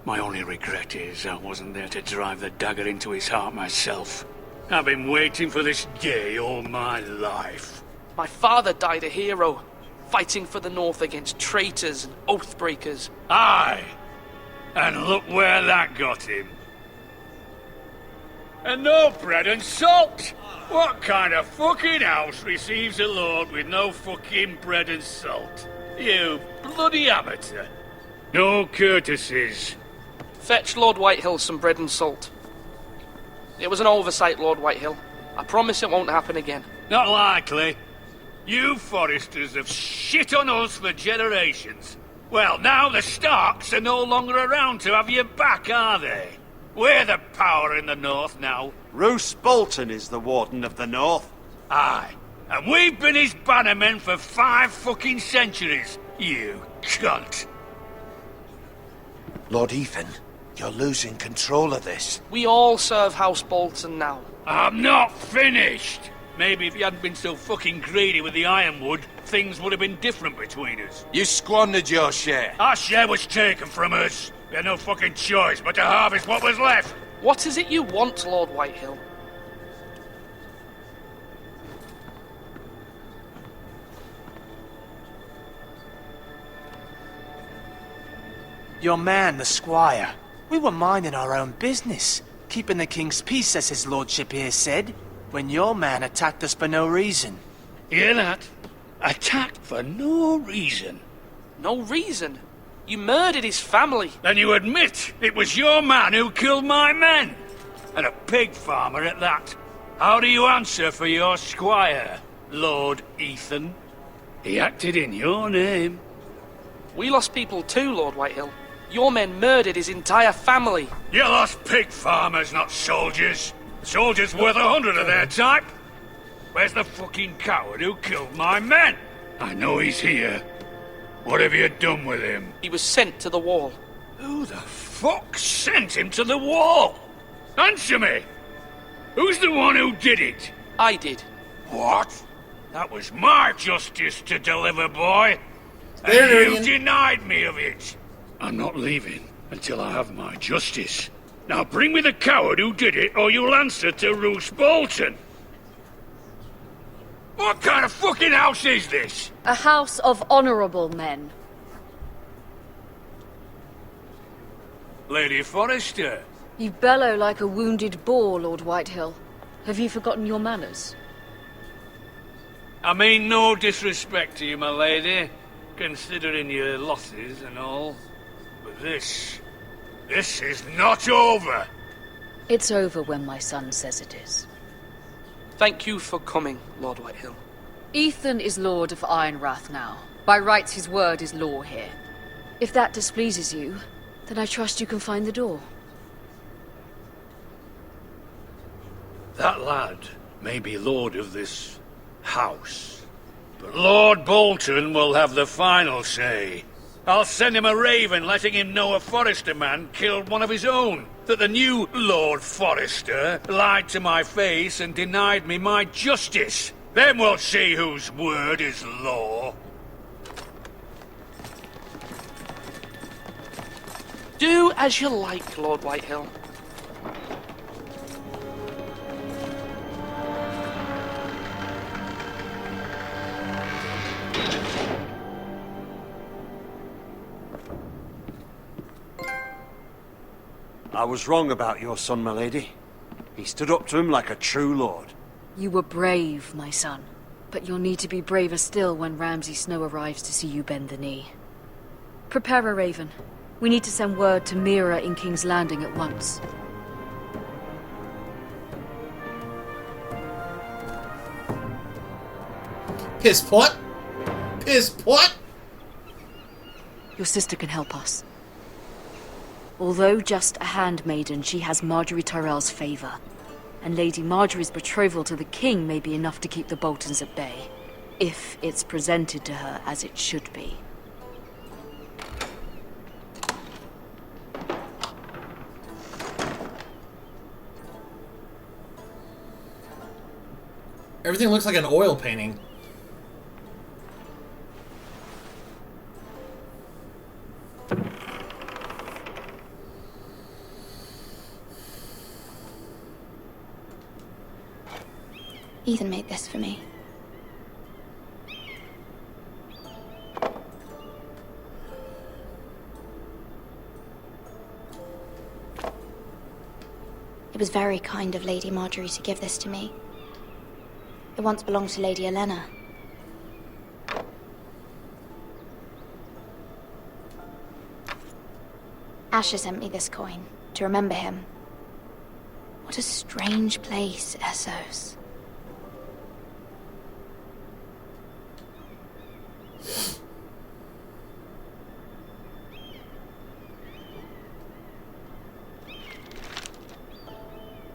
My only regret is I wasn't there to drive the dagger into his heart myself. I've been waiting for this day all my life. My father died a hero, fighting for the North against traitors and oath-breakers. Aye! And look where that got him. And no bread and salt! What kind of fucking house receives a lord with no fucking bread and salt? You bloody amateur. No courtesies. Fetch Lord Whitehill some bread and salt. It was an oversight, Lord Whitehill. I promise it won't happen again. Not likely. You Forresters have shit on us for generations. Well, now the Starks are no longer around to have your back, are they? We're the power in the North now. Roose Bolton is the Warden of the North. Aye. And we've been his bannermen for 5 fucking centuries. You cunt. Lord Ethan, you're losing control of this. We all serve House Bolton now. I'm not finished. Maybe if you hadn't been so fucking greedy with the ironwood, things would have been different between us. You squandered your share. Our share was taken from us. We had no fucking choice but to harvest what was left. What is it you want, Lord Whitehill? Your man, the squire. We were minding our own business, keeping the king's peace, as his lordship here said, when your man attacked us for no reason. Hear that? Attacked for no reason. No reason? You murdered his family. Then you admit it was your man who killed my men. And a pig farmer at that. How do you answer for your squire, Lord Ethan? He acted in your name. We lost people too, Lord Whitehill. Your men murdered his entire family. You lost pig farmers, not soldiers. Soldiers worth 100 of their type. Where's the fucking coward who killed my men? I know he's here. What have you done with him? He was sent to the wall. Who the fuck sent him to the wall? Answer me! Who's the one who did it? I did. What? That was my justice to deliver, boy. And There, you Ian. denied me of it. I'm not leaving until I have my justice. Now bring me the coward who did it, or you'll answer to Roose Bolton. What kind of fucking house is this? A house of honorable men. Lady Forrester. You bellow like a wounded boar, Lord Whitehill. Have you forgotten your manners? I mean no disrespect to you, my lady, considering your losses and all. But this is not over. It's over when my son says it is. Thank you for coming, Lord Whitehill. Ethan is Lord of Ironrath now. By rights, his word is law here. If that displeases you, then I trust you can find the door. That lad may be lord of this house, but Lord Bolton will have the final say. I'll send him a raven letting him know a Forrester man killed one of his own, that the new Lord Forrester lied to my face and denied me my justice. Then we'll see whose word is law. Do as you like, Lord Whitehill. I was wrong about your son, my lady. He stood up to him like a true lord. You were brave, my son. But you'll need to be braver still when Ramsay Snow arrives to see you bend the knee. Prepare a raven. We need to send word to Mira in King's Landing at once. Piss pot? Piss pot? Your sister can help us. Although just a handmaiden, she has Marjorie Tyrell's favor. And Lady Marjorie's betrothal to the king may be enough to keep the Boltons at bay. If it's presented to her as it should be. Everything looks like an oil painting. Ethan made this for me. It was very kind of Lady Marjorie to give this to me. It once belonged to Lady Elena. Asher sent me this coin to remember him. What a strange place, Essos.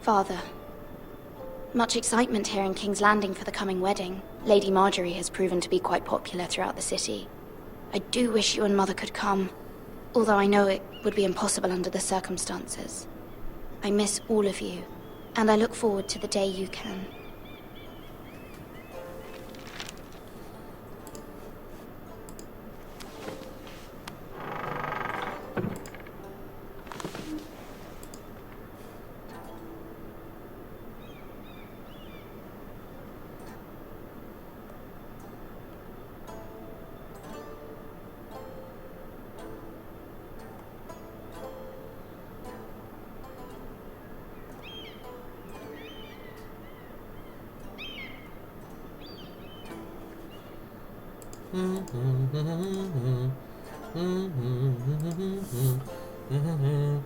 Father, much excitement here in King's Landing for the coming wedding. Lady Marjorie has proven to be quite popular throughout the city. I do wish you and Mother could come, although I know it would be impossible under the circumstances. I miss all of you, and I look forward to the day you can.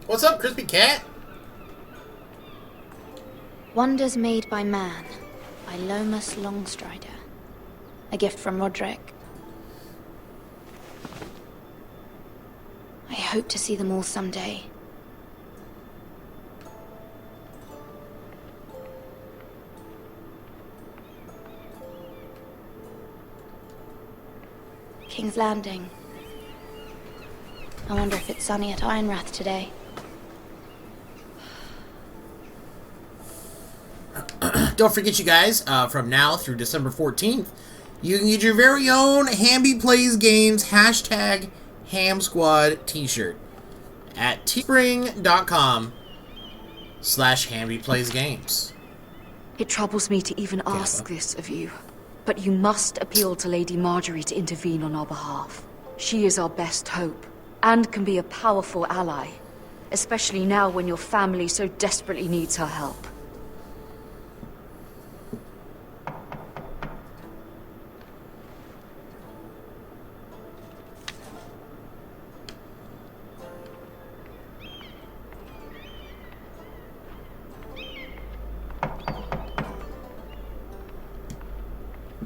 What's up, Crispy Cat? Wonders Made by Man by Lomas Longstrider. A gift from Roderick. I hope to see them all someday. King's Landing. I wonder if it's sunny at Ironrath today. Don't forget, you guys, from now through December 14th, you can get your very own Hamby Plays Games hashtag Ham Squad t-shirt at teespring.com/Hamby Plays Games. It troubles me to even ask this of you, but you must appeal to Lady Marjorie to intervene on our behalf. She is our best hope, and can be a powerful ally, especially now when your family so desperately needs her help.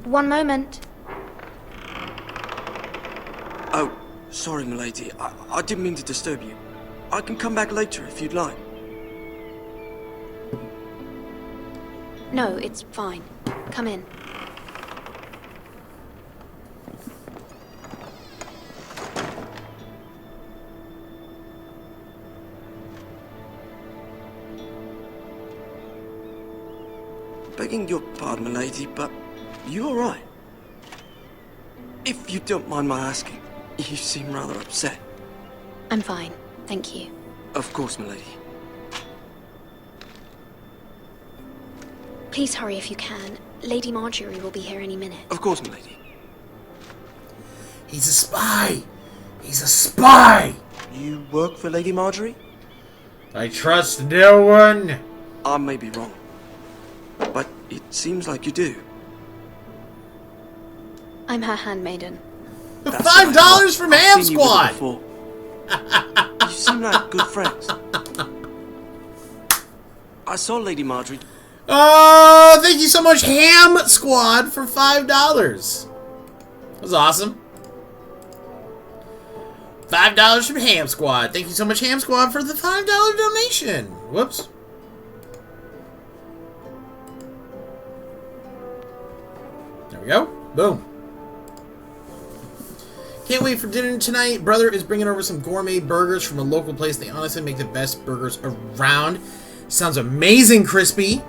One moment. Oh, sorry, milady. I didn't mean to disturb you. I can come back later if you'd like. No, it's fine. Come in. Begging your pardon, milady, but you all right? If you don't mind my asking, you seem rather upset. I'm fine, Thank you. Of course, milady. Please hurry if you can. Lady Marjorie will be here any minute. Of course, milady. He's a spy! He's a spy! You work for Lady Marjorie? I trust no one! I may be wrong, but it seems like you do. I'm her handmaiden. $5 from Ham Squad! You seem like good friends. I saw Lady Marjorie. Oh, thank you so much, Ham Squad, for $5. That was awesome. $5 from Ham Squad. Thank you so much, Ham Squad, for the $5 donation. Whoops. There we go. Boom. Can't wait for dinner tonight. Brother is bringing over some gourmet burgers from a local place. They honestly make the best burgers around. Sounds amazing, crispy.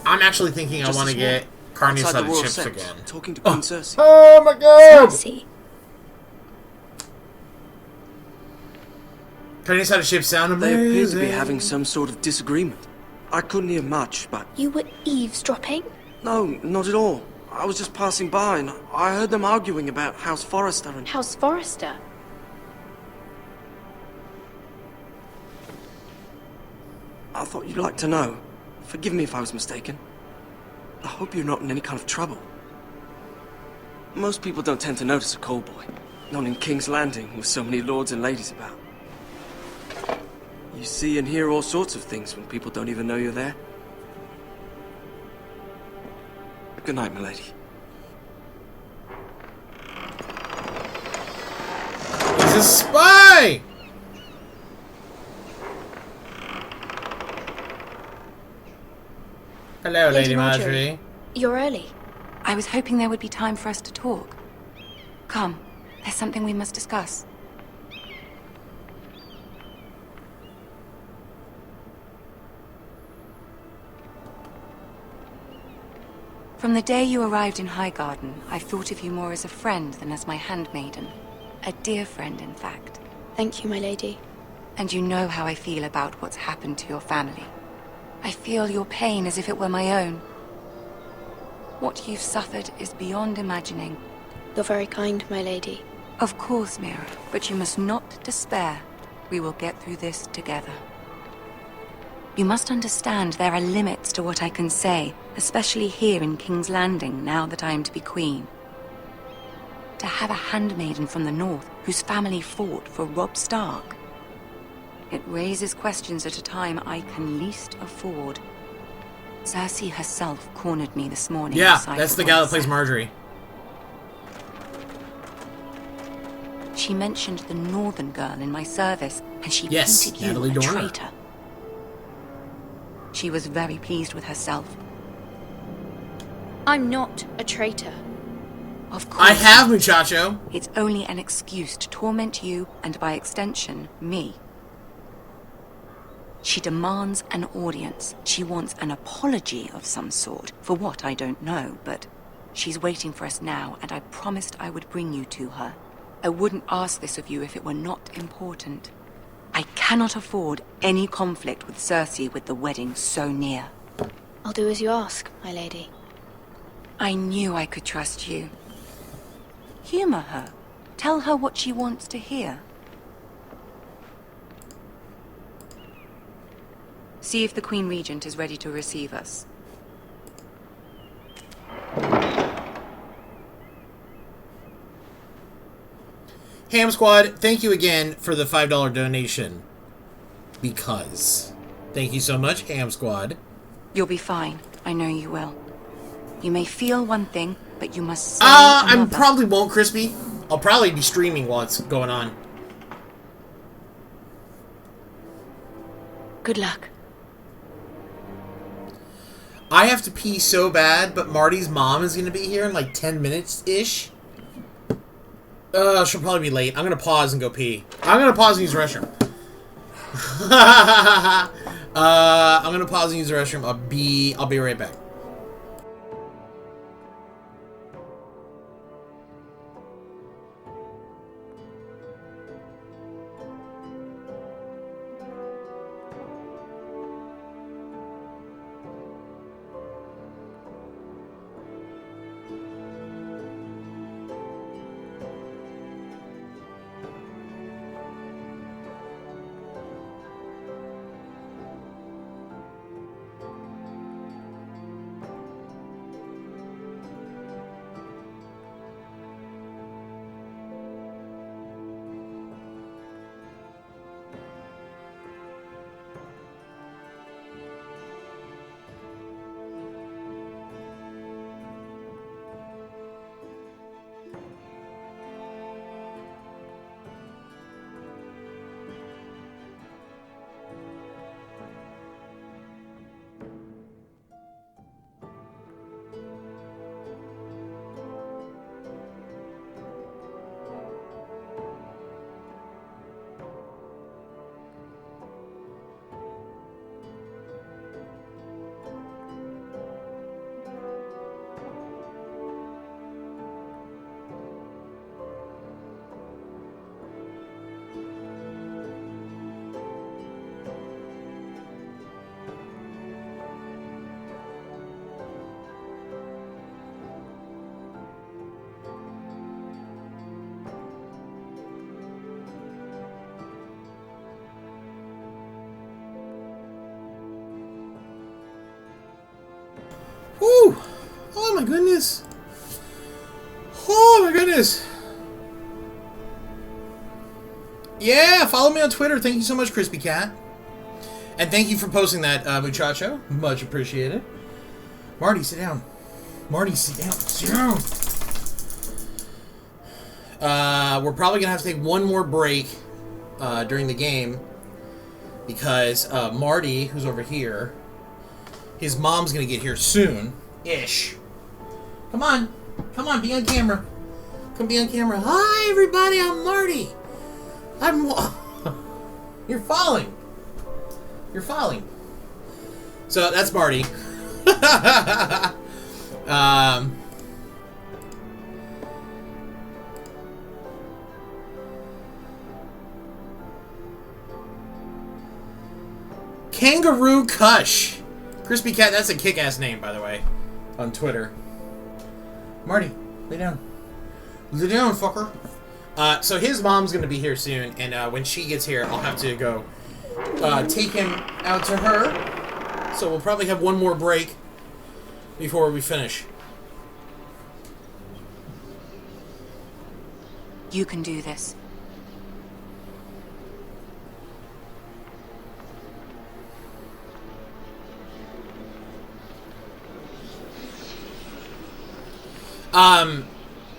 I'm actually thinking I want to get carne asada chips again. Talking to Queen Cersei. Oh my god! Cersei. Carne asada chips sound They amazing. appear to be having some sort of disagreement. I couldn't hear much, but... You were eavesdropping? No, not at all. I was just passing by and I heard them arguing about House Forrester and... House Forrester? I thought you'd like to know. Forgive me if I was mistaken. I hope you're not in any kind of trouble. Most people don't tend to notice a call boy. Not in King's Landing with so many lords and ladies about. You see and hear all sorts of things when people don't even know you're there. Good night, milady. He's a spy! Hello, Lady Marjorie. You're early. I was hoping there would be time for us to talk. Come, there's something we must discuss. From the day you arrived in Highgarden, I've thought of you more as a friend than as my handmaiden. A dear friend, in fact. Thank you, my lady. And you know how I feel about what's happened to your family. I feel your pain as if it were my own. What you've suffered is beyond imagining. You're very kind, my lady. Of course, Mira, but you must not despair. We will get through this together. You must understand there are limits to what I can say, especially here in King's Landing, now that I am to be queen. To have a handmaiden from the north whose family fought for Robb Stark. It raises questions at a time I can least afford. Cersei herself cornered me this morning. Yeah, that's the gal that plays Marjorie. She mentioned the northern girl in my service, and she painted you Natalie a Dormer. traitor. She was very pleased with herself. I'm not a traitor. Of course. I have, muchacho. It's only an excuse to torment you, and by extension, me. She demands an audience. She wants an apology of some sort. For what, I don't know, but she's waiting for us now, and I promised I would bring you to her. I wouldn't ask this of you if it were not important. I cannot afford any conflict with Cersei with the wedding so near. I'll do as you ask, my lady. I knew I could trust you. Humor her. Tell her what she wants to hear. See if the Queen Regent is ready to receive us. Ham Squad, thank you again for the $5 donation. Because. Thank you so much, Ham Squad. You'll be fine. I know you will. You may feel one thing, but you must say I another. probably won't, Crispy. I'll probably be streaming while it's going on. Good luck. I have to pee so bad, but Marty's mom is going to be here in like 10 minutes-ish. She'll probably be late. I'm going to pause and go pee. I'm going to pause and use the restroom. I'm going to pause and use the restroom. I'll be right back. my goodness. Oh my goodness. Yeah, follow me on Twitter. Thank you so much, Crispy Cat. And thank you for posting that, muchacho. Much appreciated. Marty, sit down. Marty, sit down. Sit down. We're probably going to have to take one more break during the game because Marty, who's over here, his mom's going to get here soon-ish. Come on. Come on, be on camera. Come be on camera. Hi, everybody. I'm Marty. You're falling. You're falling. So, that's Marty. Kangaroo Kush. Crispy Cat, that's a kick-ass name, by the way, on Twitter. Marty, lay down. Lay down, fucker. So his mom's going to be here soon, and when she gets here, I'll have to go take him out to her. So we'll probably have one more break before we finish. You can do this.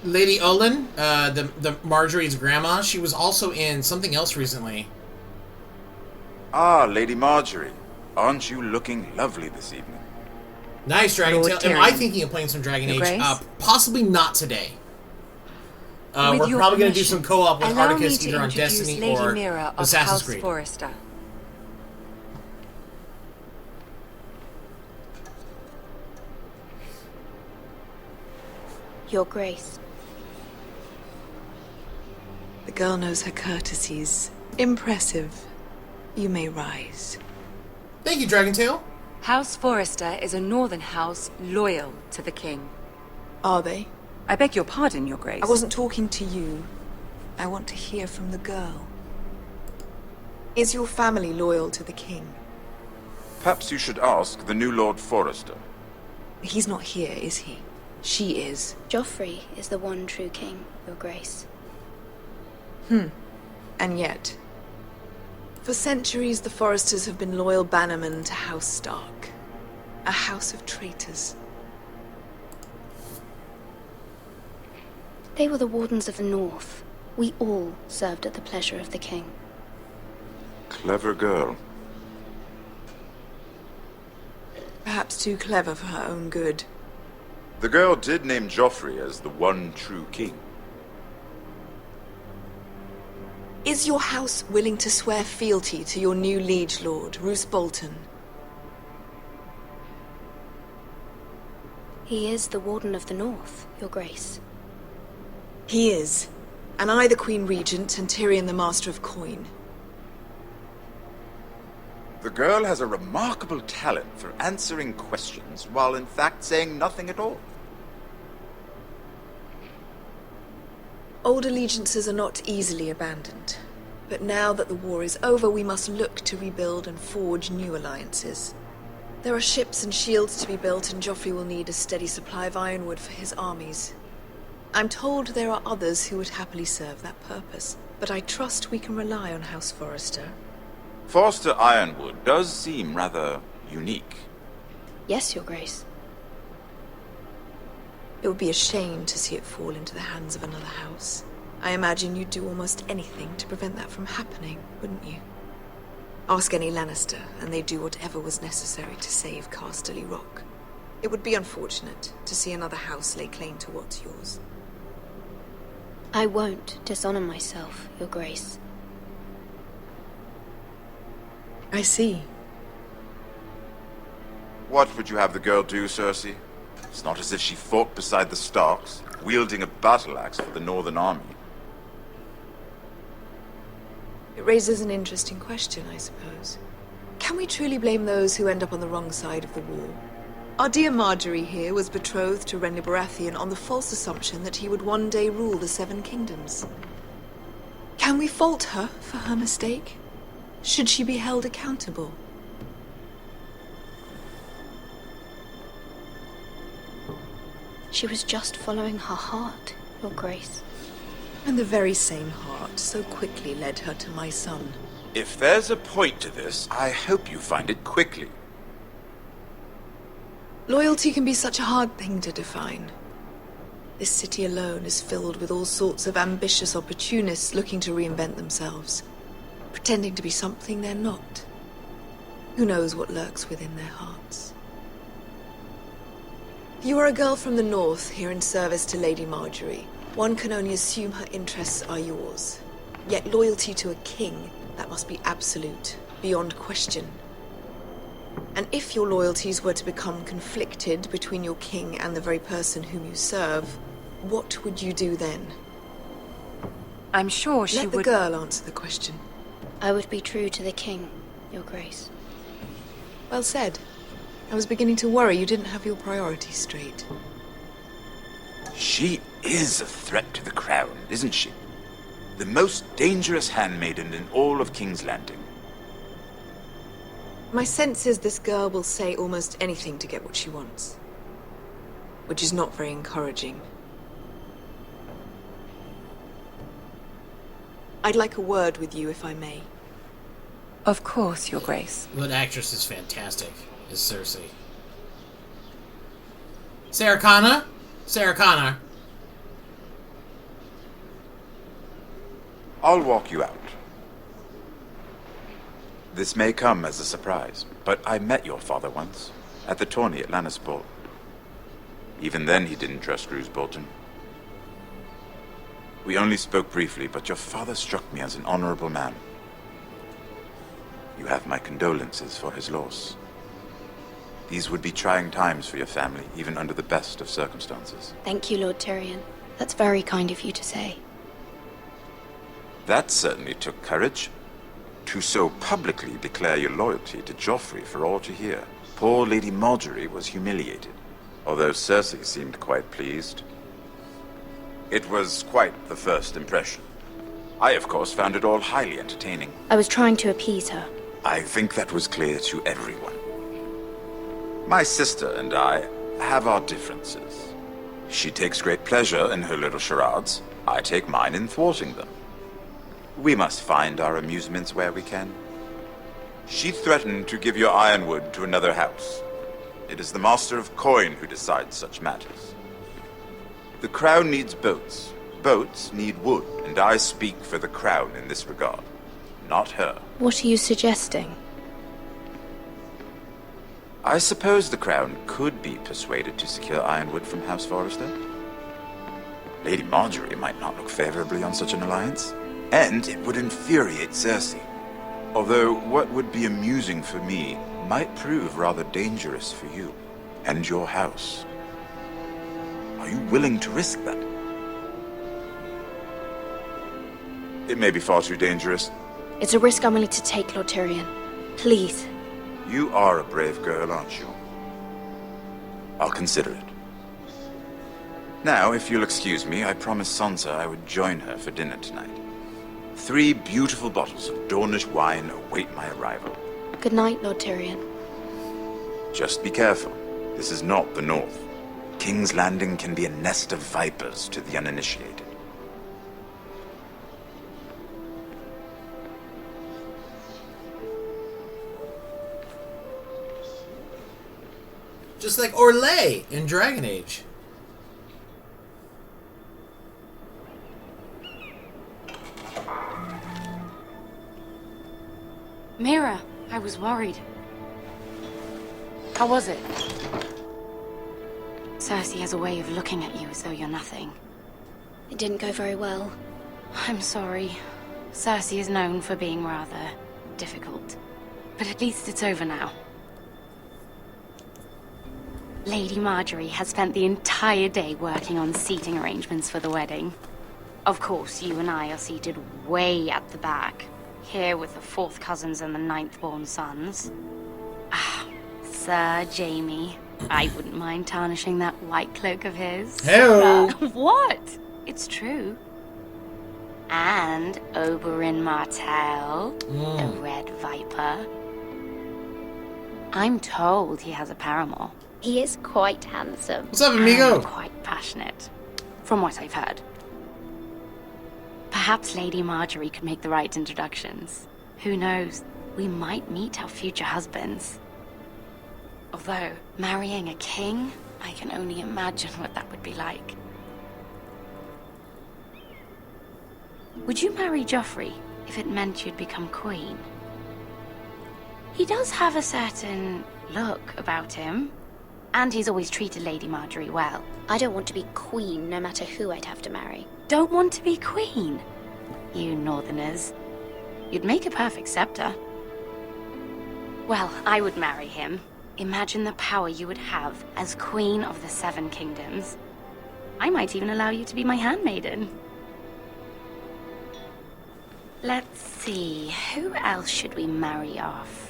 Lady Olin, the Marjorie's grandma, she was also in something else recently. Ah, Lady Marjorie. Aren't you looking lovely this evening? Nice, Dragon Tail. Am I thinking of playing some Dragon Your Age? Grace? Possibly not today. With We're your probably going to do permission, some co-op with allow me Articus to either on introduce Destiny Lady or Mira of Assassin's House Creed. Forrester. Your Grace. The girl knows her courtesies. Impressive. You may rise. Thank you, Dragon Tail. House Forrester is a northern house loyal to the king. Are they? I beg your pardon, Your Grace. I wasn't talking to you. I want to hear from the girl. Is your family loyal to the king? Perhaps you should ask the new Lord Forrester. He's not here, is he? She is. Joffrey is the one true king, Your Grace. And yet, for centuries the Forresters have been loyal bannermen to House Stark. A house of traitors. They were the Wardens of the North. We all served at the pleasure of the king. Clever girl. Perhaps too clever for her own good. The girl did name Joffrey as the one true king. Is your house willing to swear fealty to your new liege lord, Roose Bolton? He is the Warden of the North, Your Grace. He is. And I the Queen Regent and Tyrion the Master of Coin. The girl has a remarkable talent for answering questions while in fact saying nothing at all. Old allegiances are not easily abandoned. But now that the war is over, we must look to rebuild and forge new alliances. There are ships and shields to be built, and Joffrey will need a steady supply of ironwood for his armies. I'm told there are others who would happily serve that purpose, but I trust we can rely on House Forrester. Forster Ironwood does seem rather unique. Yes, Your Grace. It would be a shame to see it fall into the hands of another house. I imagine you'd do almost anything to prevent that from happening, wouldn't you? Ask any Lannister, and they'd do whatever was necessary to save Casterly Rock. It would be unfortunate to see another house lay claim to what's yours. I won't dishonor myself, Your Grace. I see. What would you have the girl do, Cersei? It's not as if she fought beside the Starks, wielding a battle axe for the Northern Army. It raises an interesting question, I suppose. Can we truly blame those who end up on the wrong side of the war? Our dear Marjorie here was betrothed to Renly Baratheon on the false assumption that he would one day rule the Seven Kingdoms. Can we fault her for her mistake? Should she be held accountable? She was just following her heart, Your Grace. And the very same heart so quickly led her to my son. If there's a point to this, I hope you find it quickly. Loyalty can be such a hard thing to define. This city alone is filled with all sorts of ambitious opportunists looking to reinvent themselves, pretending to be something they're not. Who knows what lurks within their hearts? You are a girl from the north, here in service to Lady Marjorie. One can only assume her interests are yours. Yet loyalty to a king, that must be absolute, beyond question. And if your loyalties were to become conflicted between your king and the very person whom you serve, what would you do then? I'm sure she would... Let the girl answer the question. I would be true to the king, Your Grace. Well said. I was beginning to worry you didn't have your priorities straight. She is a threat to the crown, isn't she? The most dangerous handmaiden in all of King's Landing. My sense is this girl will say almost anything to get what she wants. Which is not very encouraging. I'd like a word with you, if I may. Of course, Your Grace. That actress is fantastic, is Cersei. Sarah Connor? Sarah Connor. I'll walk you out. This may come as a surprise, but I met your father once, at the tourney at Lannisport. Even then he didn't trust Roose Bolton. We only spoke briefly, but your father struck me as an honorable man. You have my condolences for his loss. These would be trying times for your family, even under the best of circumstances. Thank you, Lord Tyrion. That's very kind of you to say. That certainly took courage. To so publicly declare your loyalty to Joffrey for all to hear. Poor Lady Marjorie was humiliated, although Cersei seemed quite pleased. It was quite the first impression. I, of course, found it all highly entertaining. I was trying to appease her. I think that was clear to everyone. My sister and I have our differences. She takes great pleasure in her little charades. I take mine in thwarting them. We must find our amusements where we can. She threatened to give your ironwood to another house. It is the Master of Coin who decides such matters. The crown needs boats. Boats need wood, and I speak for the crown in this regard, not her. What are you suggesting? I suppose the crown could be persuaded to secure ironwood from House Forrester. Lady Marjorie might not look favorably on such an alliance, and it would infuriate Cersei. Although what would be amusing for me might prove rather dangerous for you and your house. Are you willing to risk that? It may be far too dangerous. It's a risk I'm willing to take, Lord Tyrion. Please. You are a brave girl, aren't you? I'll consider it. Now, if you'll excuse me, I promised Sansa I would join her for dinner tonight. 3 beautiful bottles of Dornish wine await my arrival. Good night, Lord Tyrion. Just be careful. This is not the North. King's Landing can be a nest of vipers to the uninitiated. Just like Orlais in Dragon Age. Mira, I was worried. How was it? Cersei has a way of looking at you as though you're nothing. It didn't go very well. I'm sorry. Cersei is known for being rather difficult. But at least it's over now. Lady Marjorie has spent the entire day working on seating arrangements for the wedding. Of course, you and I are seated way at the back. Here with the 4th cousins and the 9th-born sons. Ah, Sir Jaime. I wouldn't mind tarnishing that white cloak of his. Hello. What? It's true. And Oberyn Martell, the Red Viper. I'm told he has a paramour. He is quite handsome. What's up, amigo? And quite passionate, from what I've heard. Perhaps Lady Marjorie could make the right introductions. Who knows? We might meet our future husbands. Although, marrying a king, I can only imagine what that would be like. Would you marry Joffrey if it meant you'd become queen? He does have a certain look about him, and he's always treated Lady Marjorie well. I don't want to be queen no matter who I'd have to marry. Don't want to be queen? You northerners. You'd make a perfect scepter. Well, I would marry him. Imagine the power you would have as Queen of the Seven Kingdoms. I might even allow you to be my handmaiden. Let's see, who else should we marry off?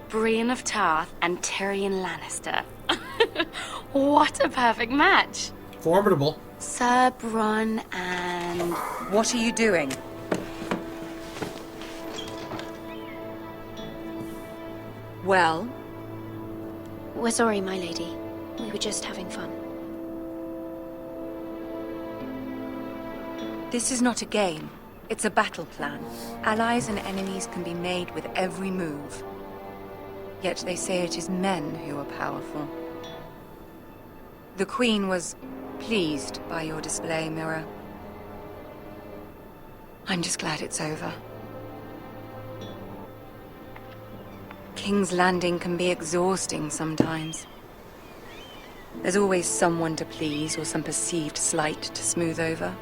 Brienne of Tarth and Tyrion Lannister. What a perfect match! Formidable. Sir Bronn and... What are you doing? Well? We're sorry, my lady. We were just having fun. This is not a game. It's a battle plan. Allies and enemies can be made with every move. Yet they say it is men who are powerful. The Queen was pleased by your display, Mira. I'm just glad it's over. King's Landing can be exhausting sometimes. There's always someone to please or some perceived slight to smooth over.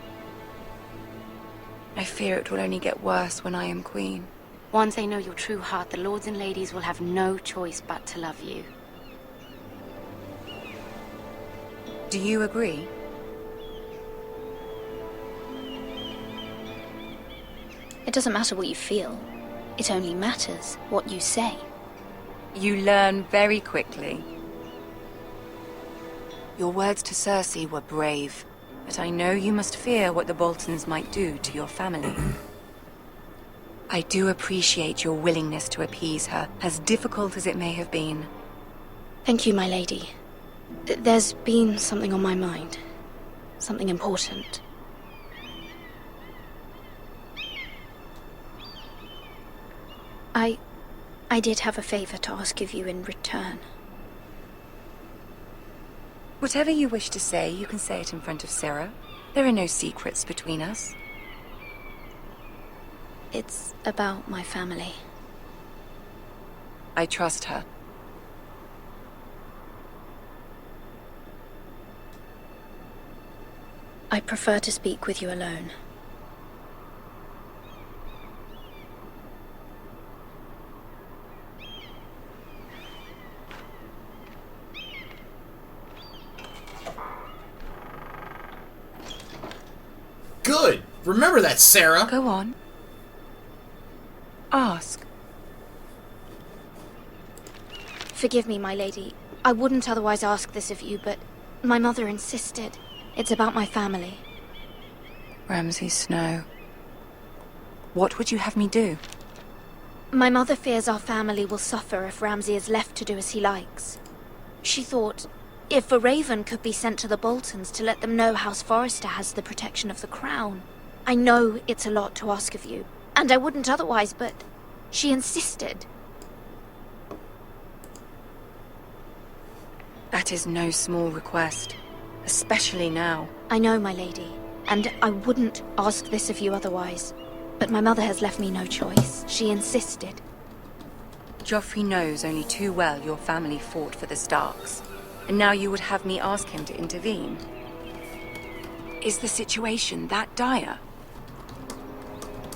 I fear it will only get worse when I am queen. Once they know your true heart, the lords and ladies will have no choice but to love you. Do you agree? It doesn't matter what you feel. It only matters what you say. You learn very quickly. Your words to Cersei were brave, but I know you must fear what the Boltons might do to your family. I do appreciate your willingness to appease her, as difficult as it may have been. Thank you, my lady. There's been something on my mind. Something important. I did have a favor to ask of you in return. Whatever you wish to say, you can say it in front of Sarah. There are no secrets between us. It's about my family. I trust her. I prefer to speak with you alone. Good. Remember that, Sarah. Go on. Ask. Forgive me, my lady. I wouldn't otherwise ask this of you, but my mother insisted. It's about my family. Ramsay Snow. What would you have me do? My mother fears our family will suffer if Ramsay is left to do as he likes. She thought, if a raven could be sent to the Boltons to let them know House Forrester has the protection of the crown. I know it's a lot to ask of you, and I wouldn't otherwise, but she insisted. That is no small request, especially now. I know, my lady, and I wouldn't ask this of you otherwise. But my mother has left me no choice. She insisted. Joffrey knows only too well your family fought for the Starks, and now you would have me ask him to intervene. Is the situation that dire?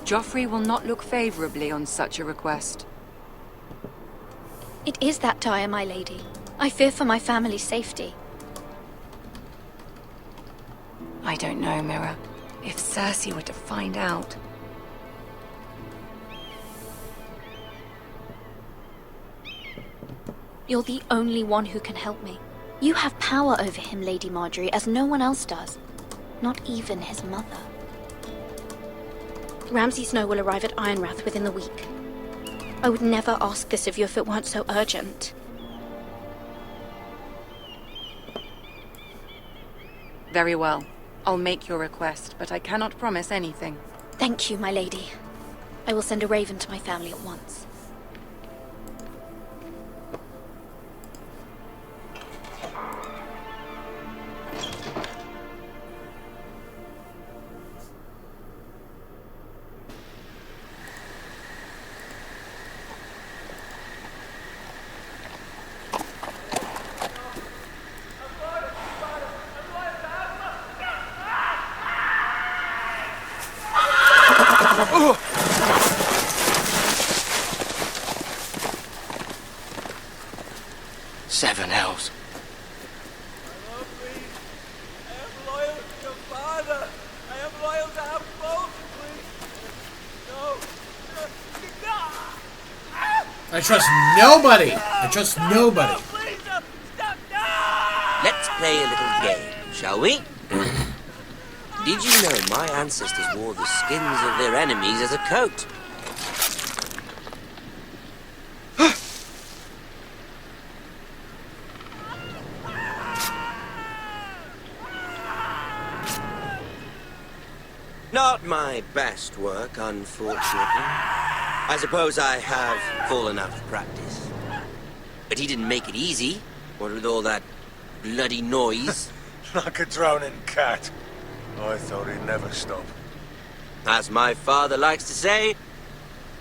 Joffrey will not look favorably on such a request. It is that dire, my lady. I fear for my family's safety. I don't know, Mira. If Cersei were to find out... You're the only one who can help me. You have power over him, Lady Marjorie, as no one else does. Not even his mother. Ramsay Snow will arrive at Ironrath within the week. I would never ask this of you if it weren't so urgent. Very well. I'll make your request, but I cannot promise anything. Thank you, my lady. I will send a raven to my family at once. Seven hells. I trust nobody. I trust nobody. Let's play a little game, shall we? Did you know my ancestors wore the skins of their enemies as a coat? Not my best work, unfortunately. I suppose I have fallen out of practice. But he didn't make it easy, what with all that bloody noise. Like a drowning cat. I thought he'd never stop. As my father likes to say,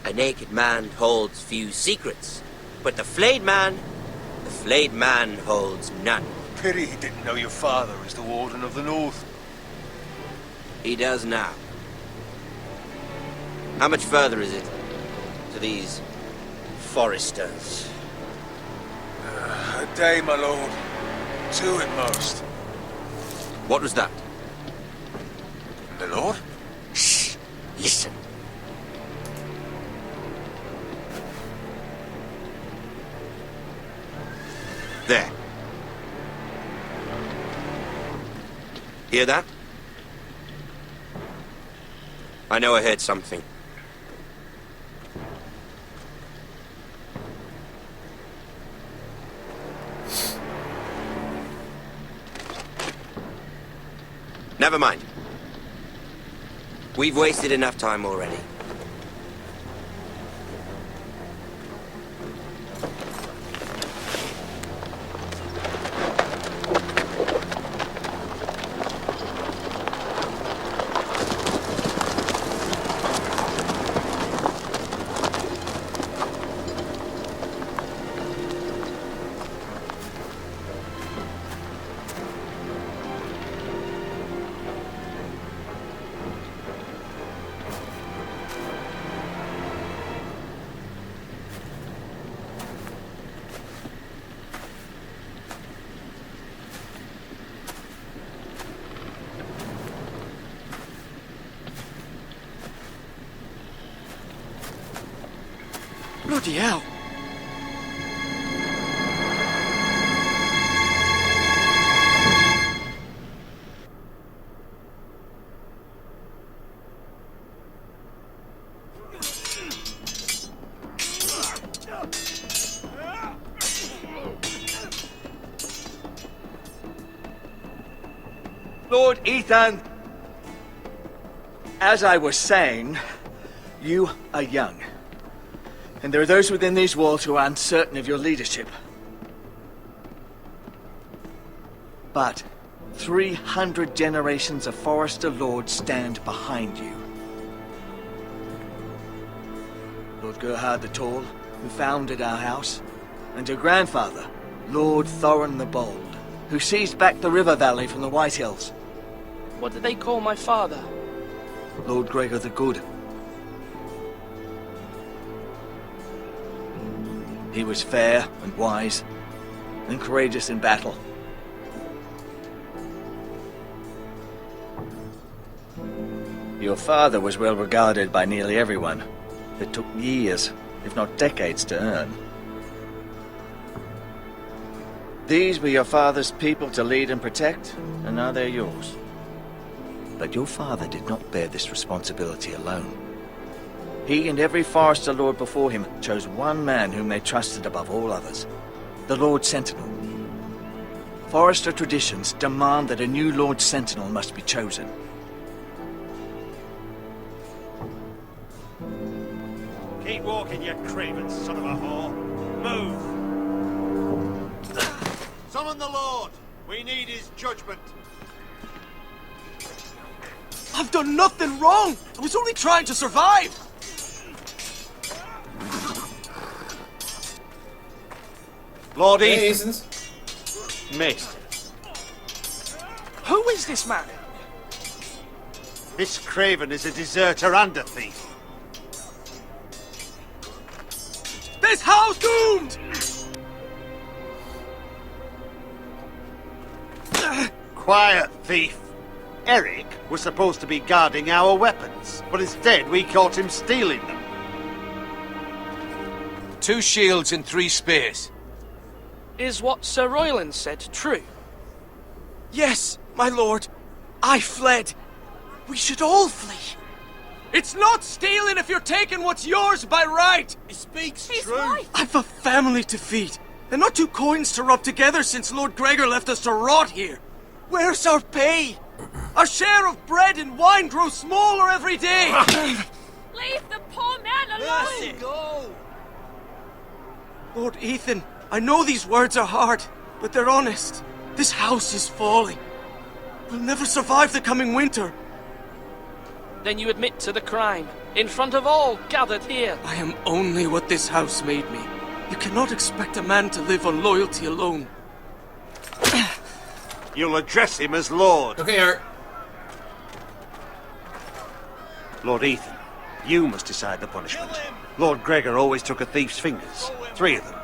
a naked man holds few secrets, but the flayed man holds none. Pity he didn't know your father is the Warden of the North. He does now. How much further is it to these Foresters? A day, my lord. 2 at most. What was that? My lord? Shh! Listen. There. Hear that? I know I heard something. Never mind. We've wasted enough time already. Bloody hell! Lord Ethan, as I was saying, you are young. And there are those within these walls who are uncertain of your leadership. But 300 generations of Forester lords stand behind you. Lord Gerhard the Tall, who founded our house, and your grandfather, Lord Thorin the Bold, who seized back the river valley from the White Hills. What did they call my father? Lord Gregor the Good. He was fair and wise, and courageous in battle. Your father was well regarded by nearly everyone. It took years, if not decades, to earn. These were your father's people to lead and protect, and now they're yours. But your father did not bear this responsibility alone. He and every Forester Lord before him chose one man whom they trusted above all others, the Lord Sentinel. Forrester traditions demand that a new Lord Sentinel must be chosen. Keep walking, you craven son of a whore. Move! Summon the Lord! We need his judgment. I've done nothing wrong! I was only trying to survive! Lord Hey, Ethan. Missed. Who is this man? This craven is a deserter and a thief. This house doomed! Quiet, thief. Eric was supposed to be guarding our weapons, but instead we caught him stealing them. 2 shields and 3 spears. Is what Sir Royland said true? Yes, my lord. I fled. We should all flee. It's not stealing if you're taking what's yours by right. He speaks He's true. right. I've a family to feed, and not 2 coins to rub together since Lord Gregor left us to rot here. Where's our pay? Our share of bread and wine grows smaller every day. Leave the poor man alone! Let it go. Lord Ethan, I know these words are hard, but they're honest. This house is falling. We'll never survive the coming winter. Then you admit to the crime, in front of all gathered here. I am only what this house made me. You cannot expect a man to live on loyalty alone. You'll address him as Lord. Okay, Art. Lord Ethan, you must decide the punishment. Lord Gregor always took a thief's fingers. 3 of them.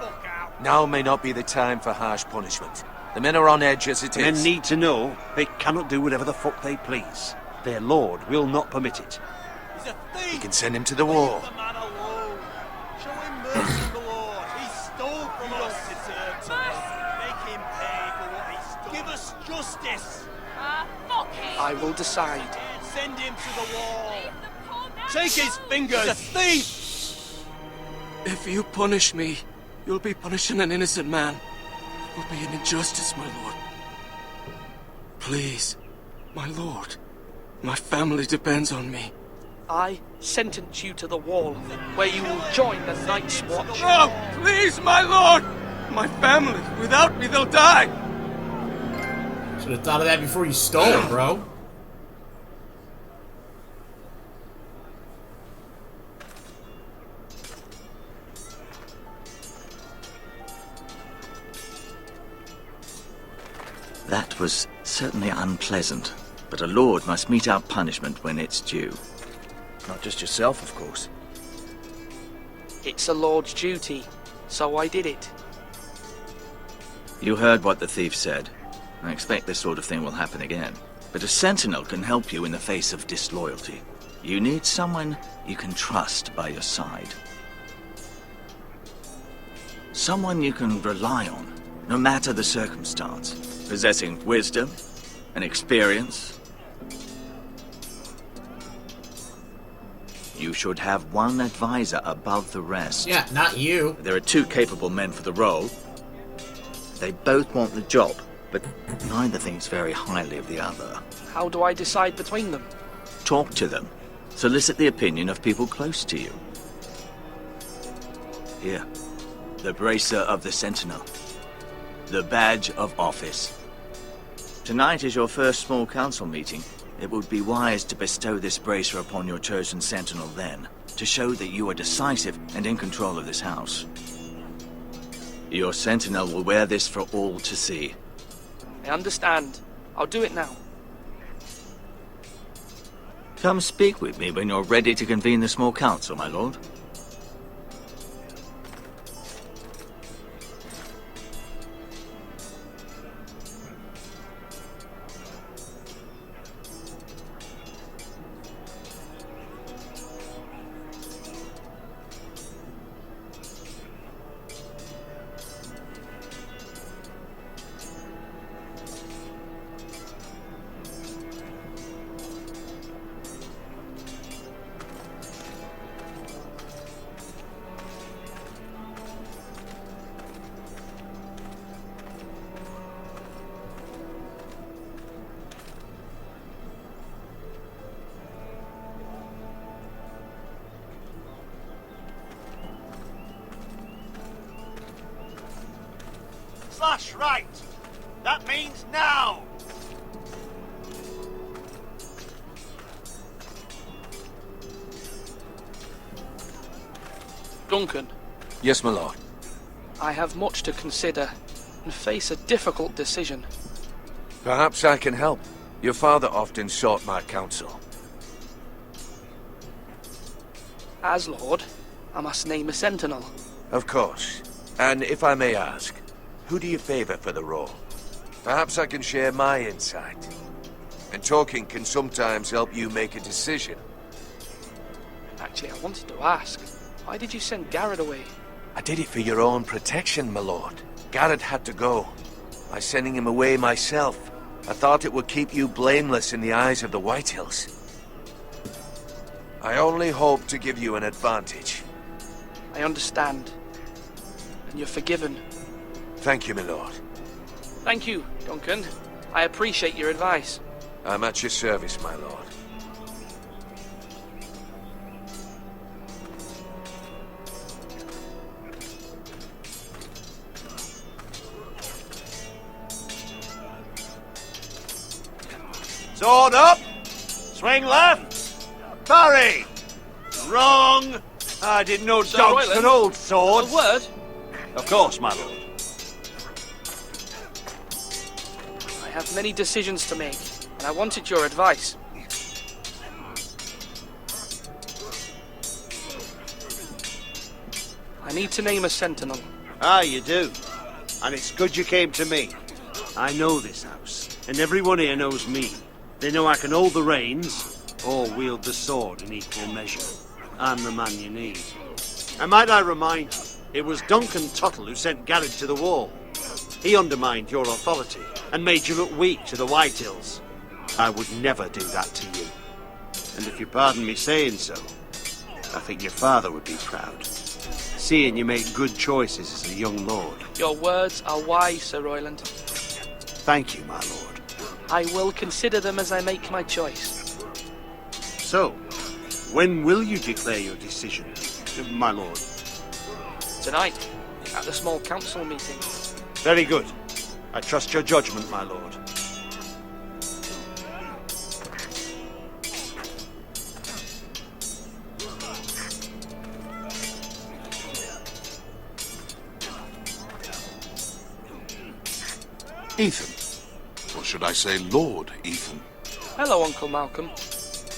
Now may not be the time for harsh punishment. The men are on edge as it is. Men need to know they cannot do whatever the fuck they please. Their lord will not permit it. He's a thief. You can send him to the wall. Leave the man alone. Show him mercy, my lord. He stole from us. Make him pay for what he stole. Give us justice. Fuck him! I will decide. Send him to the wall. Leave the poor man Take his alone. fingers. He's a thief. If you punish me, you'll be punishing an innocent man. It will be an injustice, my lord. Please, my lord. My family depends on me. I sentence you to the wall, where you will join the Night's Watch. No! Please, my lord! My family. Without me, they'll die. Should have thought of that before you stole it, bro. That was certainly unpleasant, but a lord must mete out punishment when it's due. Not just yourself, of course. It's a lord's duty, so I did it. You heard what the thief said. I expect this sort of thing will happen again. But a sentinel can help you in the face of disloyalty. You need someone you can trust by your side. Someone you can rely on, no matter the circumstance. Possessing wisdom and experience. You should have one advisor above the rest. Yeah, not you. There are 2 capable men for the role. They both want the job, but neither thinks very highly of the other. How do I decide between them? Talk to them. Solicit the opinion of people close to you. Here, the bracer of the Sentinel. The badge of office. Tonight is your first small council meeting. It would be wise to bestow this bracer upon your chosen sentinel then, to show that you are decisive and in control of this house. Your sentinel will wear this for all to see. I understand. I'll do it now. Come speak with me when you're ready to convene the small council, my lord. flash right. That means now. Duncan, Yes, my lord. I have much to consider and face a difficult decision. Perhaps I can help. Your father often sought my counsel. As Lord, I must name a sentinel. Of course. And if I may ask, who do you favor for the role? Perhaps I can share my insight. And talking can sometimes help you make a decision. Actually, I wanted to ask, why did you send Garrett away? I did it for your own protection, my lord. Garrett had to go. By sending him away myself, I thought it would keep you blameless in the eyes of the Whitehills. I only hope to give you an advantage. I understand. And you're forgiven. Thank you, my lord. Thank you, Duncan. I appreciate your advice. I'm at your service, my lord. Sword up! Swing left! Parry! Wrong! I didn't know Sir dogs Royland, could hold swords. A word? Of course, my lord. I have many decisions to make, and I wanted your advice. I need to name a sentinel. Ah, you do. And it's good you came to me. I know this house, and everyone here knows me. They know I can hold the reins, or wield the sword in equal measure. I'm the man you need. And might I remind you, it was Duncan Tuttle who sent Garrett to the wall. He undermined your authority, and made you look weak to the Whitehills. I would never do that to you. And if you pardon me saying so, I think your father would be proud. Seeing you make good choices as a young lord. Your words are wise, Sir Royland. Thank you, my lord. I will consider them as I make my choice. So, when will you declare your decision, my lord? Tonight, at the small council meeting. Very good. I trust your judgment, my lord. Ethan. Or should I say Lord Ethan? Hello, Uncle Malcolm.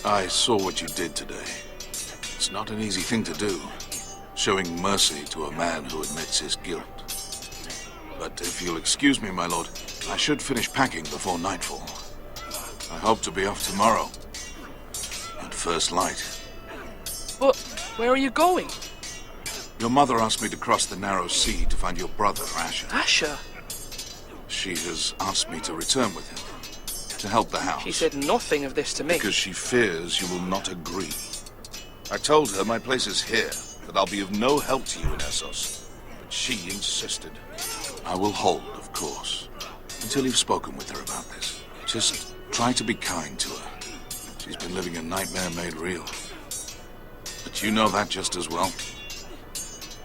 I saw what you did today. It's not an easy thing to do, showing mercy to a man who admits his guilt. But if you'll excuse me, my lord, I should finish packing before nightfall. I hope to be off tomorrow. At first light. But where are you going? Your mother asked me to cross the narrow sea to find your brother, Asher. Asher? She has asked me to return with him, to help the house. She said nothing of this to me. Because she fears you will not agree. I told her my place is here, that I'll be of no help to you in Essos. But she insisted. I will hold, of course, until you've spoken with her about this. Just try to be kind to her. She's been living a nightmare made real. But you know that just as well.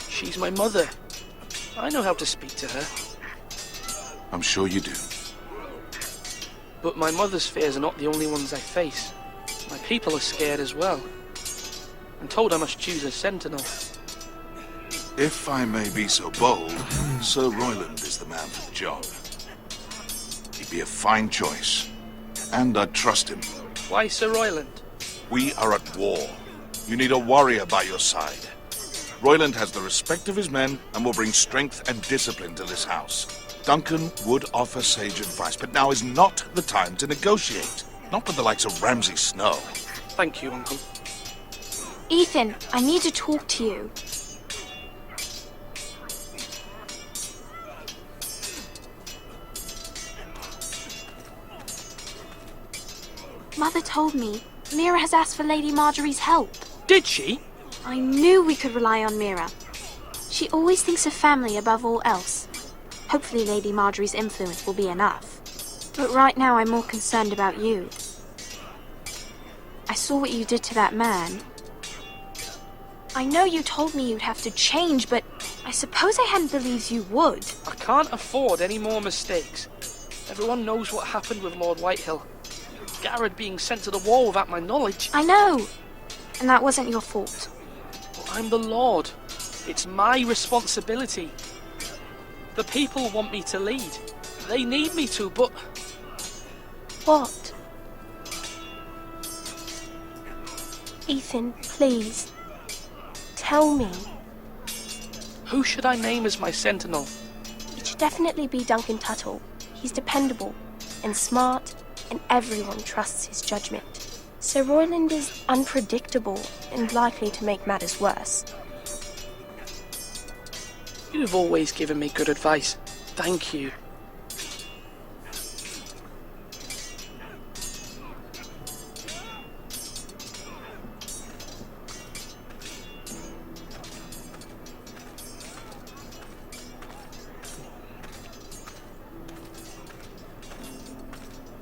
She's my mother. I know how to speak to her. I'm sure you do. But my mother's fears are not the only ones I face. My people are scared as well. I'm told I must choose a sentinel. If I may be so bold, Sir Royland is the man for the job. He'd be a fine choice, and I'd trust him. Why Sir Royland? We are at war. You need a warrior by your side. Royland has the respect of his men and will bring strength and discipline to this house. Duncan would offer sage advice, but now is not the time to negotiate. Not with the likes of Ramsay Snow. Thank you, Uncle. Ethan, I need to talk to you. Mother told me Mira has asked for Lady Marjorie's help. Did she? I knew we could rely on Mira. She always thinks of family above all else. Hopefully Lady Marjorie's influence will be enough. But right now I'm more concerned about you. I saw what you did to that man. I know you told me you'd have to change, but I suppose I hadn't believed you would. I can't afford any more mistakes. Everyone knows what happened with Lord Whitehill. Garrett being sent to the wall without my knowledge. I know. And that wasn't your fault. But I'm the Lord. It's my responsibility. The people want me to lead. They need me to, but... What? Ethan, please. Tell me. Who should I name as my sentinel? It should definitely be Duncan Tuttle. He's dependable and smart, and everyone trusts his judgment. Sir Royland is unpredictable and likely to make matters worse. You've always given me good advice. Thank you.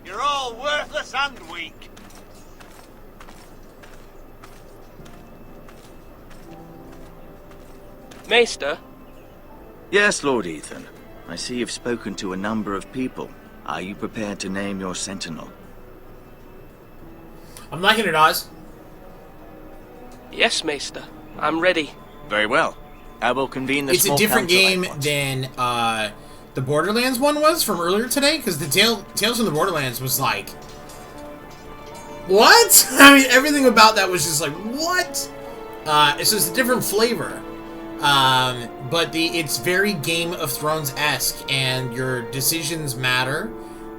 You're all worthless and weak. Maester? Yes, Lord Ethan. I see you've spoken to a number of people. Are you prepared to name your sentinel? I'm liking it, Oz. Yes, Maester. I'm ready. Very well. I will convene the It's a small different council game than the Borderlands one was from earlier today, because the Tales from the Borderlands was like... What? I mean, everything about that was just like, what? It's just a different flavor. But it's very Game of Thrones-esque, and your decisions matter,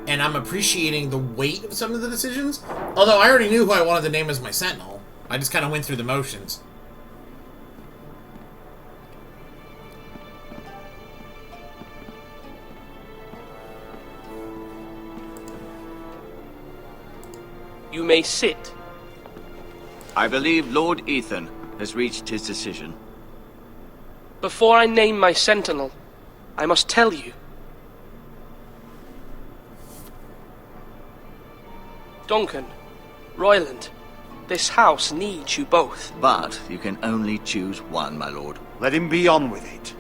and I'm appreciating the weight of some of the decisions. Although I already knew who I wanted to name as my sentinel. I just kind of went through the motions. You may sit. I believe Lord Ethan has reached his decision. Before I name my sentinel, I must tell you. Duncan, Royland, this house needs you both. But you can only choose one, my lord. Let him be on with it.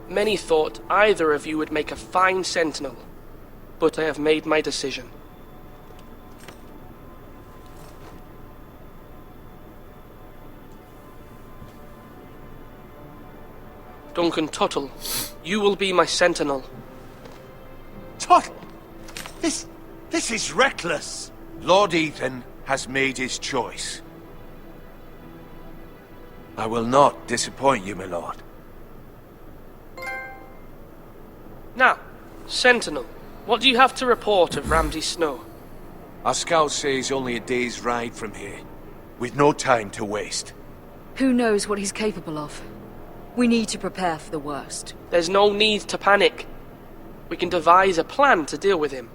Many thought either of you would make a fine sentinel, but I have made my decision. Duncan Tuttle, you will be my sentinel. Tuttle! This is reckless. Lord Ethan has made his choice. I will not disappoint you, my lord. Now, sentinel, what do you have to report of Ramsay Snow? Our scouts say he's only a day's ride from here, with no time to waste. Who knows what he's capable of? We need to prepare for the worst. There's no need to panic. We can devise a plan to deal with him.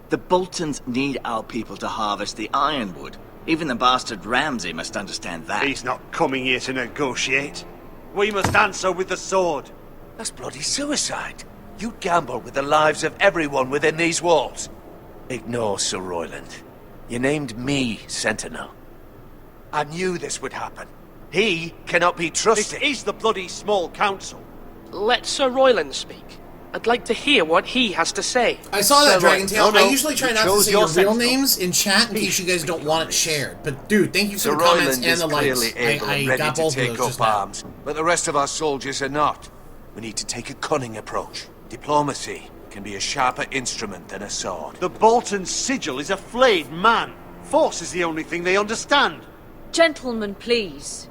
The Boltons need our people to harvest the ironwood. Even the bastard Ramsay must understand that. He's not coming here to negotiate. We must answer with the sword. That's bloody suicide. You gamble with the lives of everyone within these walls. Ignore Sir Royland. You named me Sentinel. I knew this would happen. He cannot be trusted. This is the bloody small council. Let Sir Royland speak. I'd like to hear what he has to say. I saw that, Dragon Tail. No, I usually try not to say your real sentinel. names in chat in case you guys don't want it shared. But, dude, thank you for Sir the comments Royland and is the clearly likes. able and I ready got to both of take those up just now. arms, but the rest of our soldiers are not. We need to take a cunning approach. Diplomacy can be a sharper instrument than a sword. The Bolton sigil is a flayed man. Force is the only thing they understand. Gentlemen, please.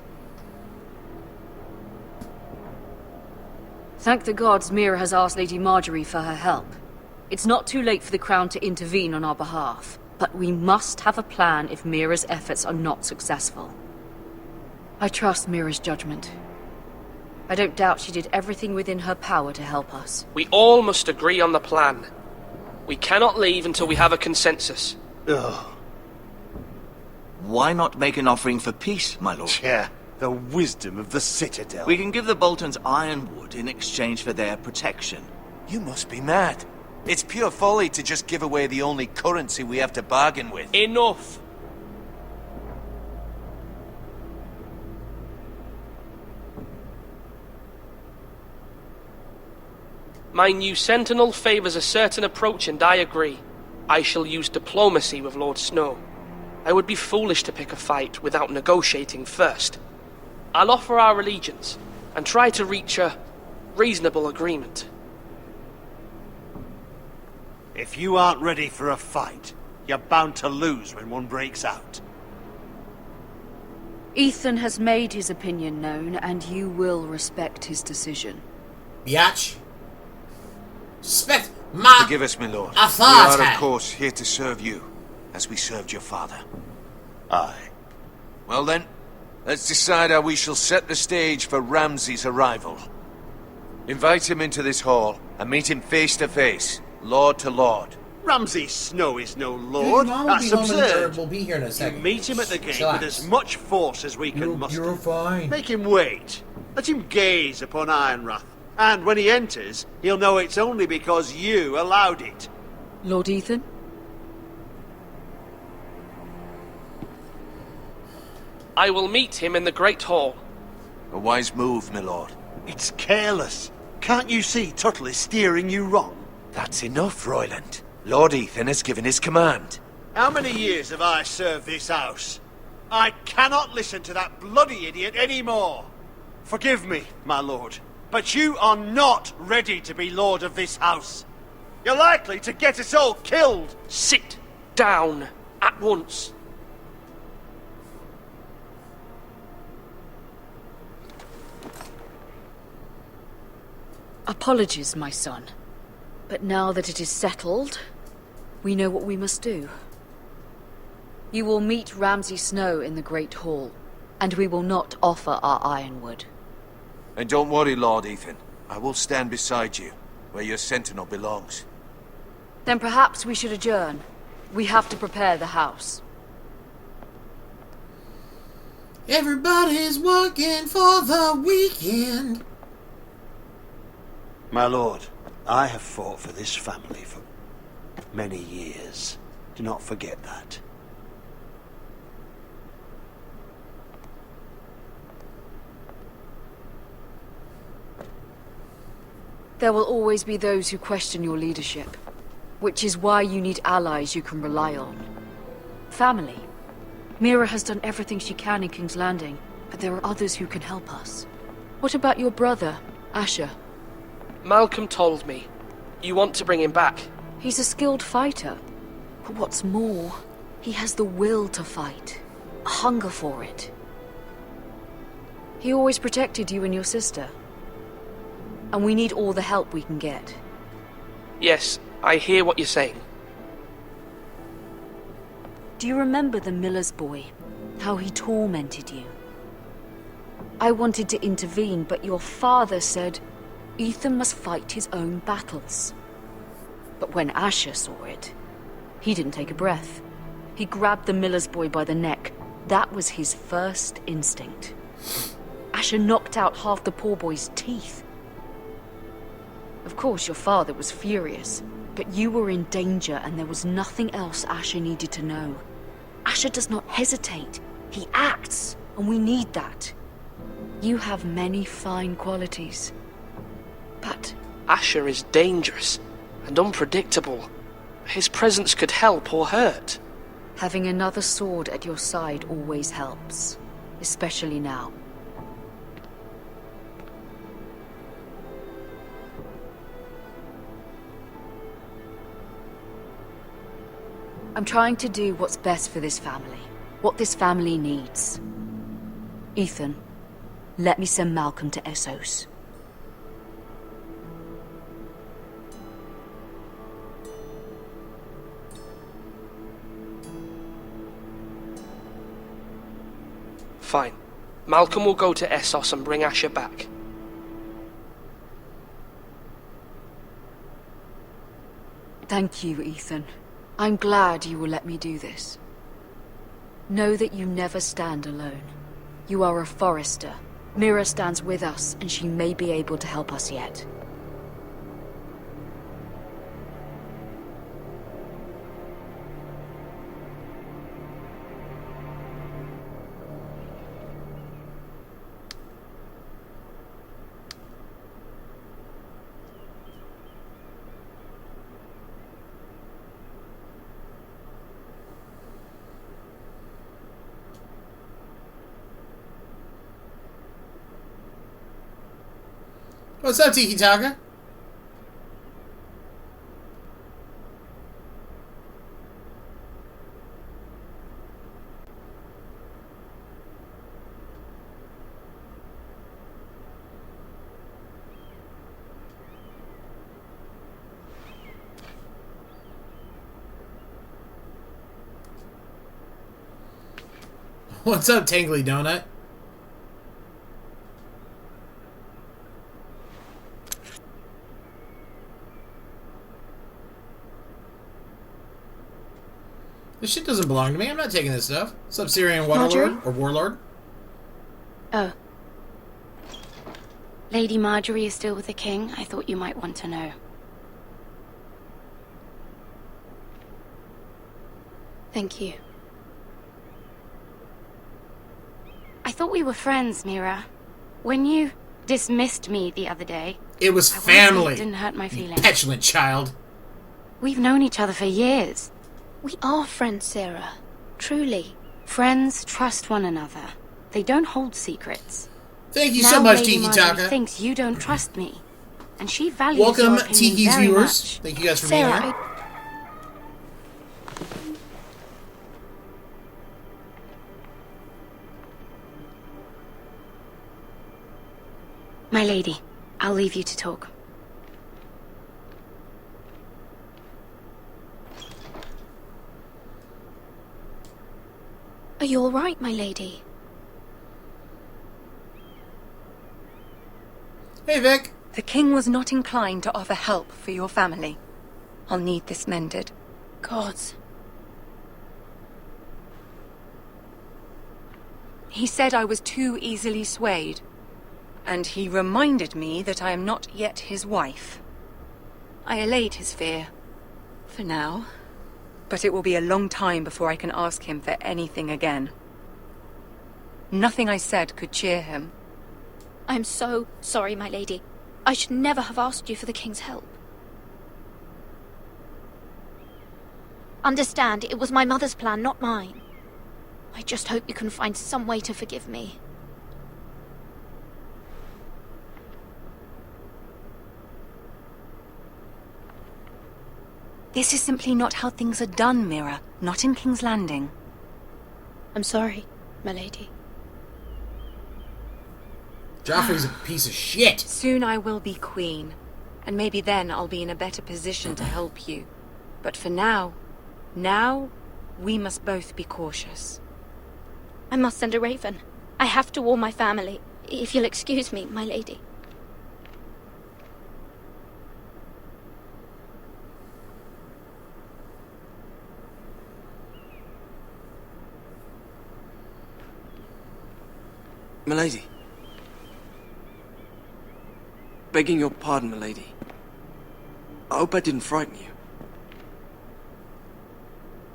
Thank the gods Mira has asked Lady Marjorie for her help. It's not too late for the Crown to intervene on our behalf, but we must have a plan if Mira's efforts are not successful. I trust Mira's judgment. I don't doubt she did everything within her power to help us. We all must agree on the plan. We cannot leave until we have a consensus. Ugh. Why not make an offering for peace, my lord? Yeah, the wisdom of the Citadel. We can give the Boltons ironwood in exchange for their protection. You must be mad. It's pure folly to just give away the only currency we have to bargain with. My new sentinel favours a certain approach, and I agree. I shall use diplomacy with Lord Snow. I would be foolish to pick a fight without negotiating first. I'll offer our allegiance, and try to reach a reasonable agreement. If you aren't ready for a fight, you're bound to lose when one breaks out. Ethan has made his opinion known, and you will respect his decision. Biatch. Respect my Forgive us, my lord. authority. We are, of course, here to serve you, as we served your father. Aye. Well then, let's decide how we shall set the stage for Ramsay's arrival. Invite him into this hall, and meet him face to face, lord to lord. Ramsay Snow is no lord. Mom will That's be home in, absurd. we'll be here in a second. You meet him at the gate Relax. with as much force as we can muster. You're fine. Make him wait. Let him gaze upon Ironrath. And when he enters, he'll know it's only because you allowed it. Lord Ethan? I will meet him in the Great Hall. A wise move, my lord. It's careless. Can't you see Tuttle is steering you wrong? That's enough, Royland. Lord Ethan has given his command. How many years have I served this house? I cannot listen to that bloody idiot anymore. Forgive me, my lord, but you are not ready to be lord of this house. You're likely to get us all killed. Sit down at once. Apologies, my son. But now that it is settled, we know what we must do. You will meet Ramsay Snow in the Great Hall, and we will not offer our ironwood. And don't worry, Lord Ethan. I will stand beside you, where your sentinel belongs. Then perhaps we should adjourn. We have to prepare the house. Everybody's working for the weekend. My lord, I have fought for this family for many years. Do not forget that. There will always be those who question your leadership, which is why you need allies you can rely on. Family. Mira has done everything she can in King's Landing, but there are others who can help us. What about your brother, Asher? Malcolm told me. You want to bring him back. He's a skilled fighter. But what's more, he has the will to fight. A hunger for it. He always protected you and your sister. And we need all the help we can get. Yes, I hear what you're saying. Do you remember the miller's boy? How he tormented you? I wanted to intervene, but your father said Ethan must fight his own battles. But when Asher saw it, he didn't take a breath. He grabbed the miller's boy by the neck. That was his first instinct. Asher knocked out half the poor boy's teeth. Of course, your father was furious, but you were in danger and there was nothing else Asher needed to know. Asher does not hesitate. He acts, and we need that. You have many fine qualities. But Asher is dangerous and unpredictable. His presence could help or hurt. having another sword at your side always helps, especially now. I'm trying to do what's best for this family. What this family needs. Ethan, let me send Malcolm to Essos. Fine. Malcolm will go to Essos and bring Asher back. Thank you, Ethan. I'm glad you will let me do this. Know that you never stand alone. You are a Forrester. Mira stands with us, and she may be able to help us yet. What's up, Tiki Taka? What's up, Tangly Donut? This shit doesn't belong to me. I'm not taking this stuff. What's up, Syrian Waterlord? Or Warlord? Oh. Lady Marjorie is still with the king. I thought you might want to know. Thank you. I thought we were friends, Mira. When you dismissed me the other day... It was family! It didn't hurt my feelings. Petulant child. We've known each other for years. We are friends, Sarah. Truly. Friends trust one another. They don't hold secrets. Thank you so much, Lady Tiki Marjorie Taka. Thinks you don't trust me. And she values Welcome, your opinion Tiki's very viewers. much. Thank you guys for Sarah, being here. My lady, I'll leave you to talk. Are you all right, my lady? Hey, Vic. The king was not inclined to offer help for your family. I'll need this mended. Gods. He said I was too easily swayed. And he reminded me that I am not yet his wife. I allayed his fear. For now. But it will be a long time before I can ask him for anything again. Nothing I said could cheer him. I'm so sorry, my lady. I should never have asked you for the king's help. Understand, it was my mother's plan, not mine. I just hope you can find some way to forgive me. This is simply not how things are done, Mira. Not in King's Landing. I'm sorry, my lady. Joffrey's a piece of shit. Soon I will be queen. And maybe then I'll be in a better position to help you. But for now, we must both be cautious. I must send a raven. I have to warn my family. If you'll excuse me, my lady. Milady. Begging your pardon, milady. I hope I didn't frighten you.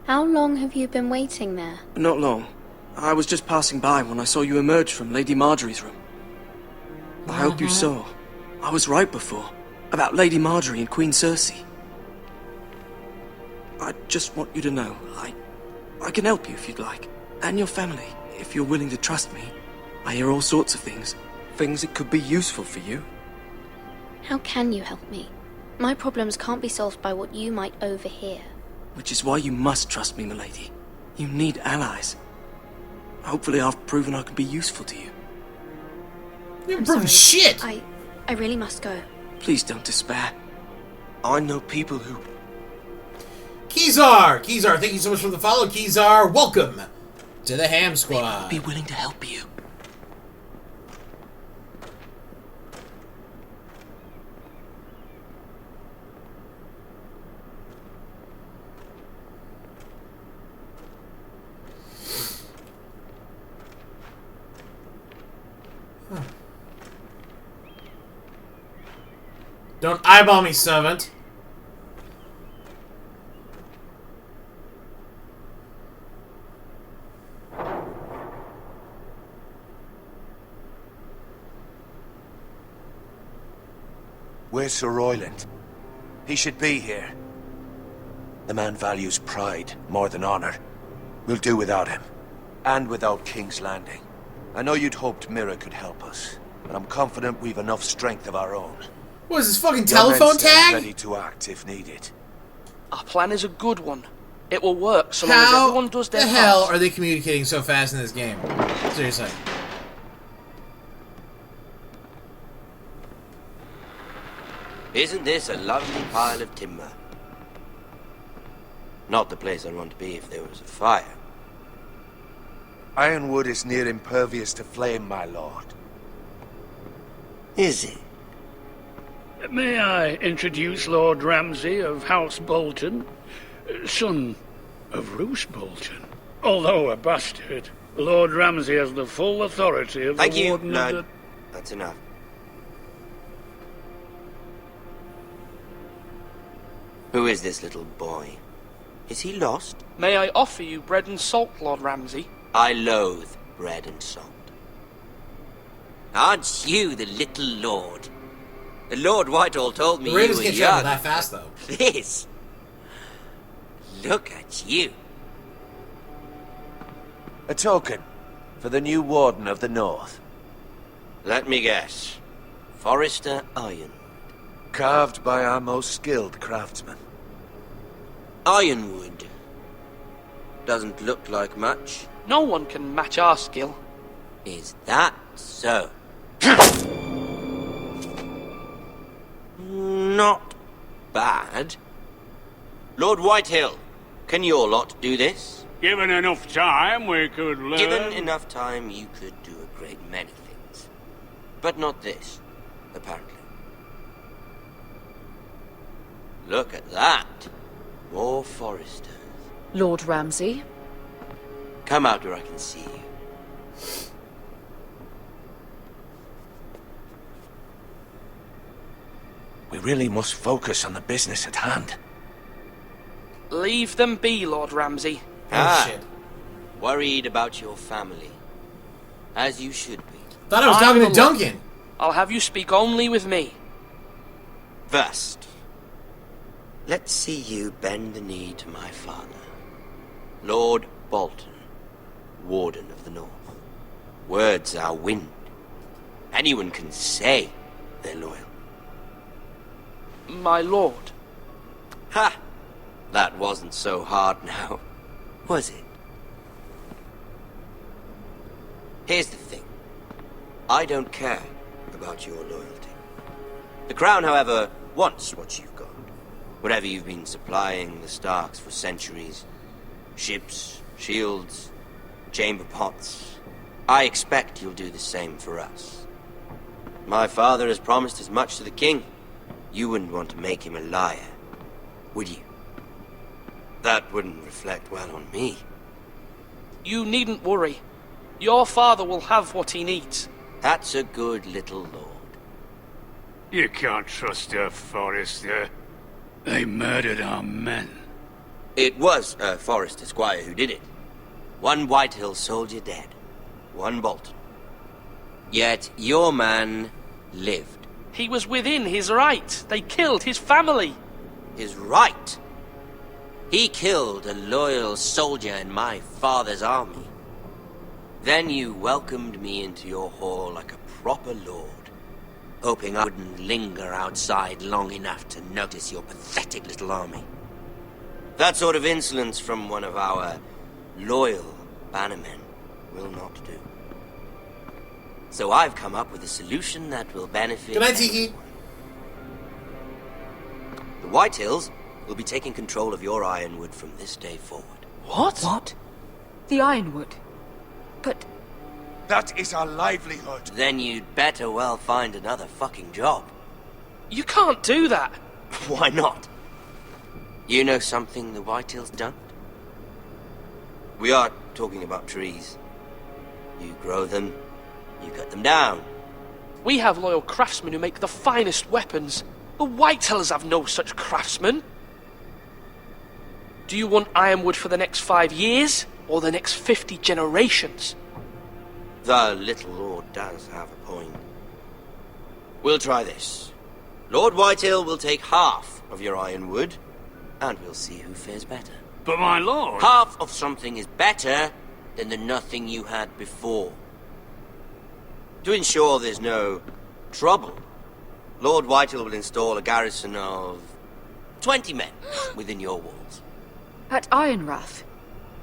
How long have you been waiting there? Not long. I was just passing by when I saw you emerge from Lady Marjorie's room. I hope you saw. I was right before. About Lady Marjorie and Queen Cersei. I just want you to know, I can help you if you'd like. And your family, if you're willing to trust me. I hear all sorts of things. Things that could be useful for you. How can you help me? My problems can't be solved by what you might overhear. Which is why you must trust me, milady. You need allies. Hopefully I've proven I can be useful to you. You're proven shit! I really must go. Please don't despair. I know people who... Kizar! Kizar, thank you so much for the follow, Kizar. Welcome to the Ham Squad. Be willing to help you. Don't eyeball me, servant. Where's Sir Royland? He should be here. The man values pride more than honor. We'll do without him. And without King's Landing. I know you'd hoped Mira could help us. but I'm confident we've enough strength of our own. What is this, fucking Your men telephone stand tag? ready to act if needed. Our plan is a good one. It will work so long as How everyone does the their hell part. are they communicating so fast in this game? Seriously. Isn't this a lovely pile of timber? Not the place I'd want to be if there was a fire. Ironwood is near impervious to flame, my lord. Is it? May I introduce Lord Ramsay of House Bolton, son of Roose Bolton? Although a bastard, Lord Ramsay has the full authority of Thank the you, Warden Lord. of the... That's enough. Who is this little boy? Is he lost? May I offer you bread and salt, Lord Ramsay? I loathe bread and salt. Aren't you the little lord? Lord Whitehall told me The you Ravens were can't travel young. that fast, though. This. Look at you. A token for the new Warden of the North. Let me guess. Forrester Iron. Carved by our most skilled craftsmen. Ironwood. Doesn't look like much. No one can match our skill. Is that so? Not bad. Lord Whitehill, can your lot do this? Given enough time, we could learn... Given enough time, you could do a great many things. But not this, apparently. Look at that. More Foresters. Lord Ramsay? Come out where I can see you. We really must focus on the business at hand. Leave them be, Lord Ramsay. Shit. Worried about your family. As you should be. Thought I was talking to Duncan. I'll have you speak only with me. First, let's see you bend the knee to my father, Lord Bolton, Warden of the North. Words are wind. Anyone can say they're loyal. My lord. Ha! That wasn't so hard now, was it? Here's the thing. I don't care about your loyalty. The Crown, however, wants what you've got. Whatever you've been supplying the Starks for centuries. Ships, shields, chamber pots. I expect you'll do the same for us. My father has promised as much to the king. You wouldn't want to make him a liar, would you? That wouldn't reflect well on me. You needn't worry. Your father will have what he needs. That's a good little lord. You can't trust her, Forrester. They murdered our men. It was a Forrester squire who did it. One Whitehill soldier dead. One Bolton. Yet your man lived. He was within his right. They killed his family. His right? He killed a loyal soldier in my father's army. Then you welcomed me into your hall like a proper lord, hoping I wouldn't linger outside long enough to notice your pathetic little army. That sort of insolence from one of our loyal bannermen will not do. So I've come up with a solution that will benefit Good night, Tiki. The Whitehills will be taking control of your Ironwood from this day forward. What? What? The Ironwood? But... That is our livelihood. Then you'd better well find another fucking job. You can't do that. Why not? You know something the Whitehills don't? We are talking about trees. You grow them, you cut them down. We have loyal craftsmen who make the finest weapons. The Whitehills have no such craftsmen. Do you want Ironwood for the next 5 years, or the next 50 generations? The little lord does have a point. We'll try this. Lord Whitehill will take half of your Ironwood, and we'll see who fares better. But my lord... Half of something is better than the nothing you had before. To ensure there's no trouble, Lord Whitehill will install a garrison of 20 men within your walls. At Ironrath?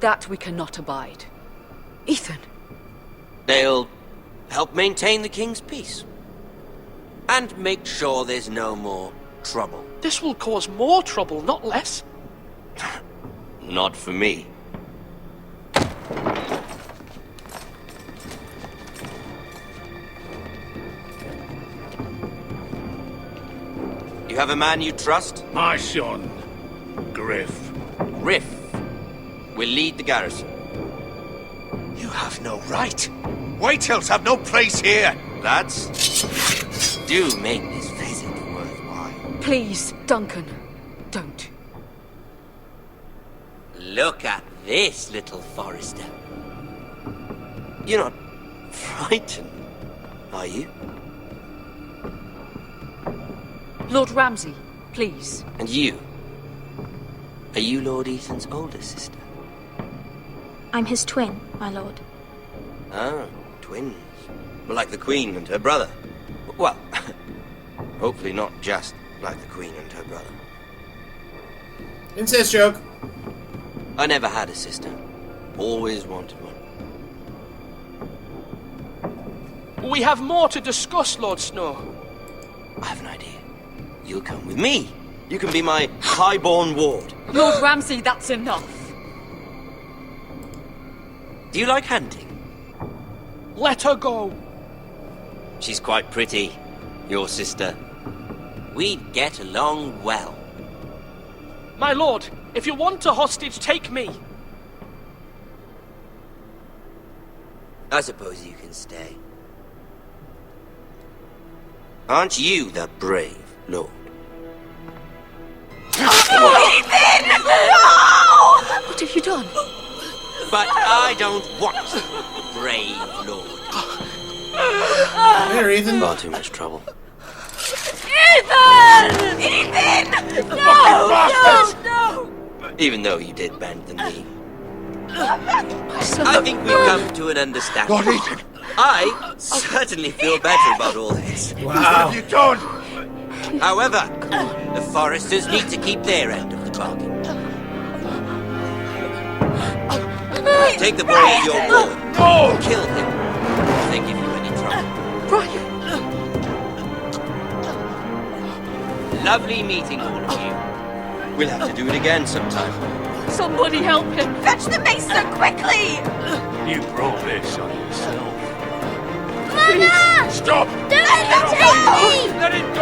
That we cannot abide. Ethan. They'll help maintain the king's peace. And make sure there's no more trouble. This will cause more trouble, not less. Not for me. You have a man you trust? My son, Griff. Griff will lead the garrison. You have no right. Whitehills have no place here. Lads, do make this visit worthwhile. Please, Duncan. Don't. Look at this, little Forrester. You're not frightened, are you? Lord Ramsay, please. And you? Are you Lord Ethan's older sister? I'm his twin, my lord. Ah, twins. Like the Queen and her brother. Well, hopefully not just like the Queen and her brother. Incest joke. I never had a sister. Always wanted one. We have more to discuss, Lord Snow. I have an idea. You'll come with me. You can be my highborn ward. Lord Ramsay, that's enough. Do you like hunting? Let her go. She's quite pretty, your sister. We'd get along well. My lord, if you want a hostage, take me. I suppose you can stay. Aren't you the brave lord? Ethan! No! What have you done? But I don't want a brave lord. Here, Ethan. Far too much trouble. Ethan! Ethan! No! Even though you did bend the knee. I think we've come to an understanding. Lord Ethan! I certainly feel better about all this. Wow. What have you done? However, the Foresters need to keep their end of the bargain. Take the boy as your ward. No! Kill him if they give you any trouble. Brian! Lovely meeting all of you. We'll have to do it again sometime. Somebody help him! Fetch the mason quickly! You brought this on yourself. Mother! Stop! Don't let him take me! Let it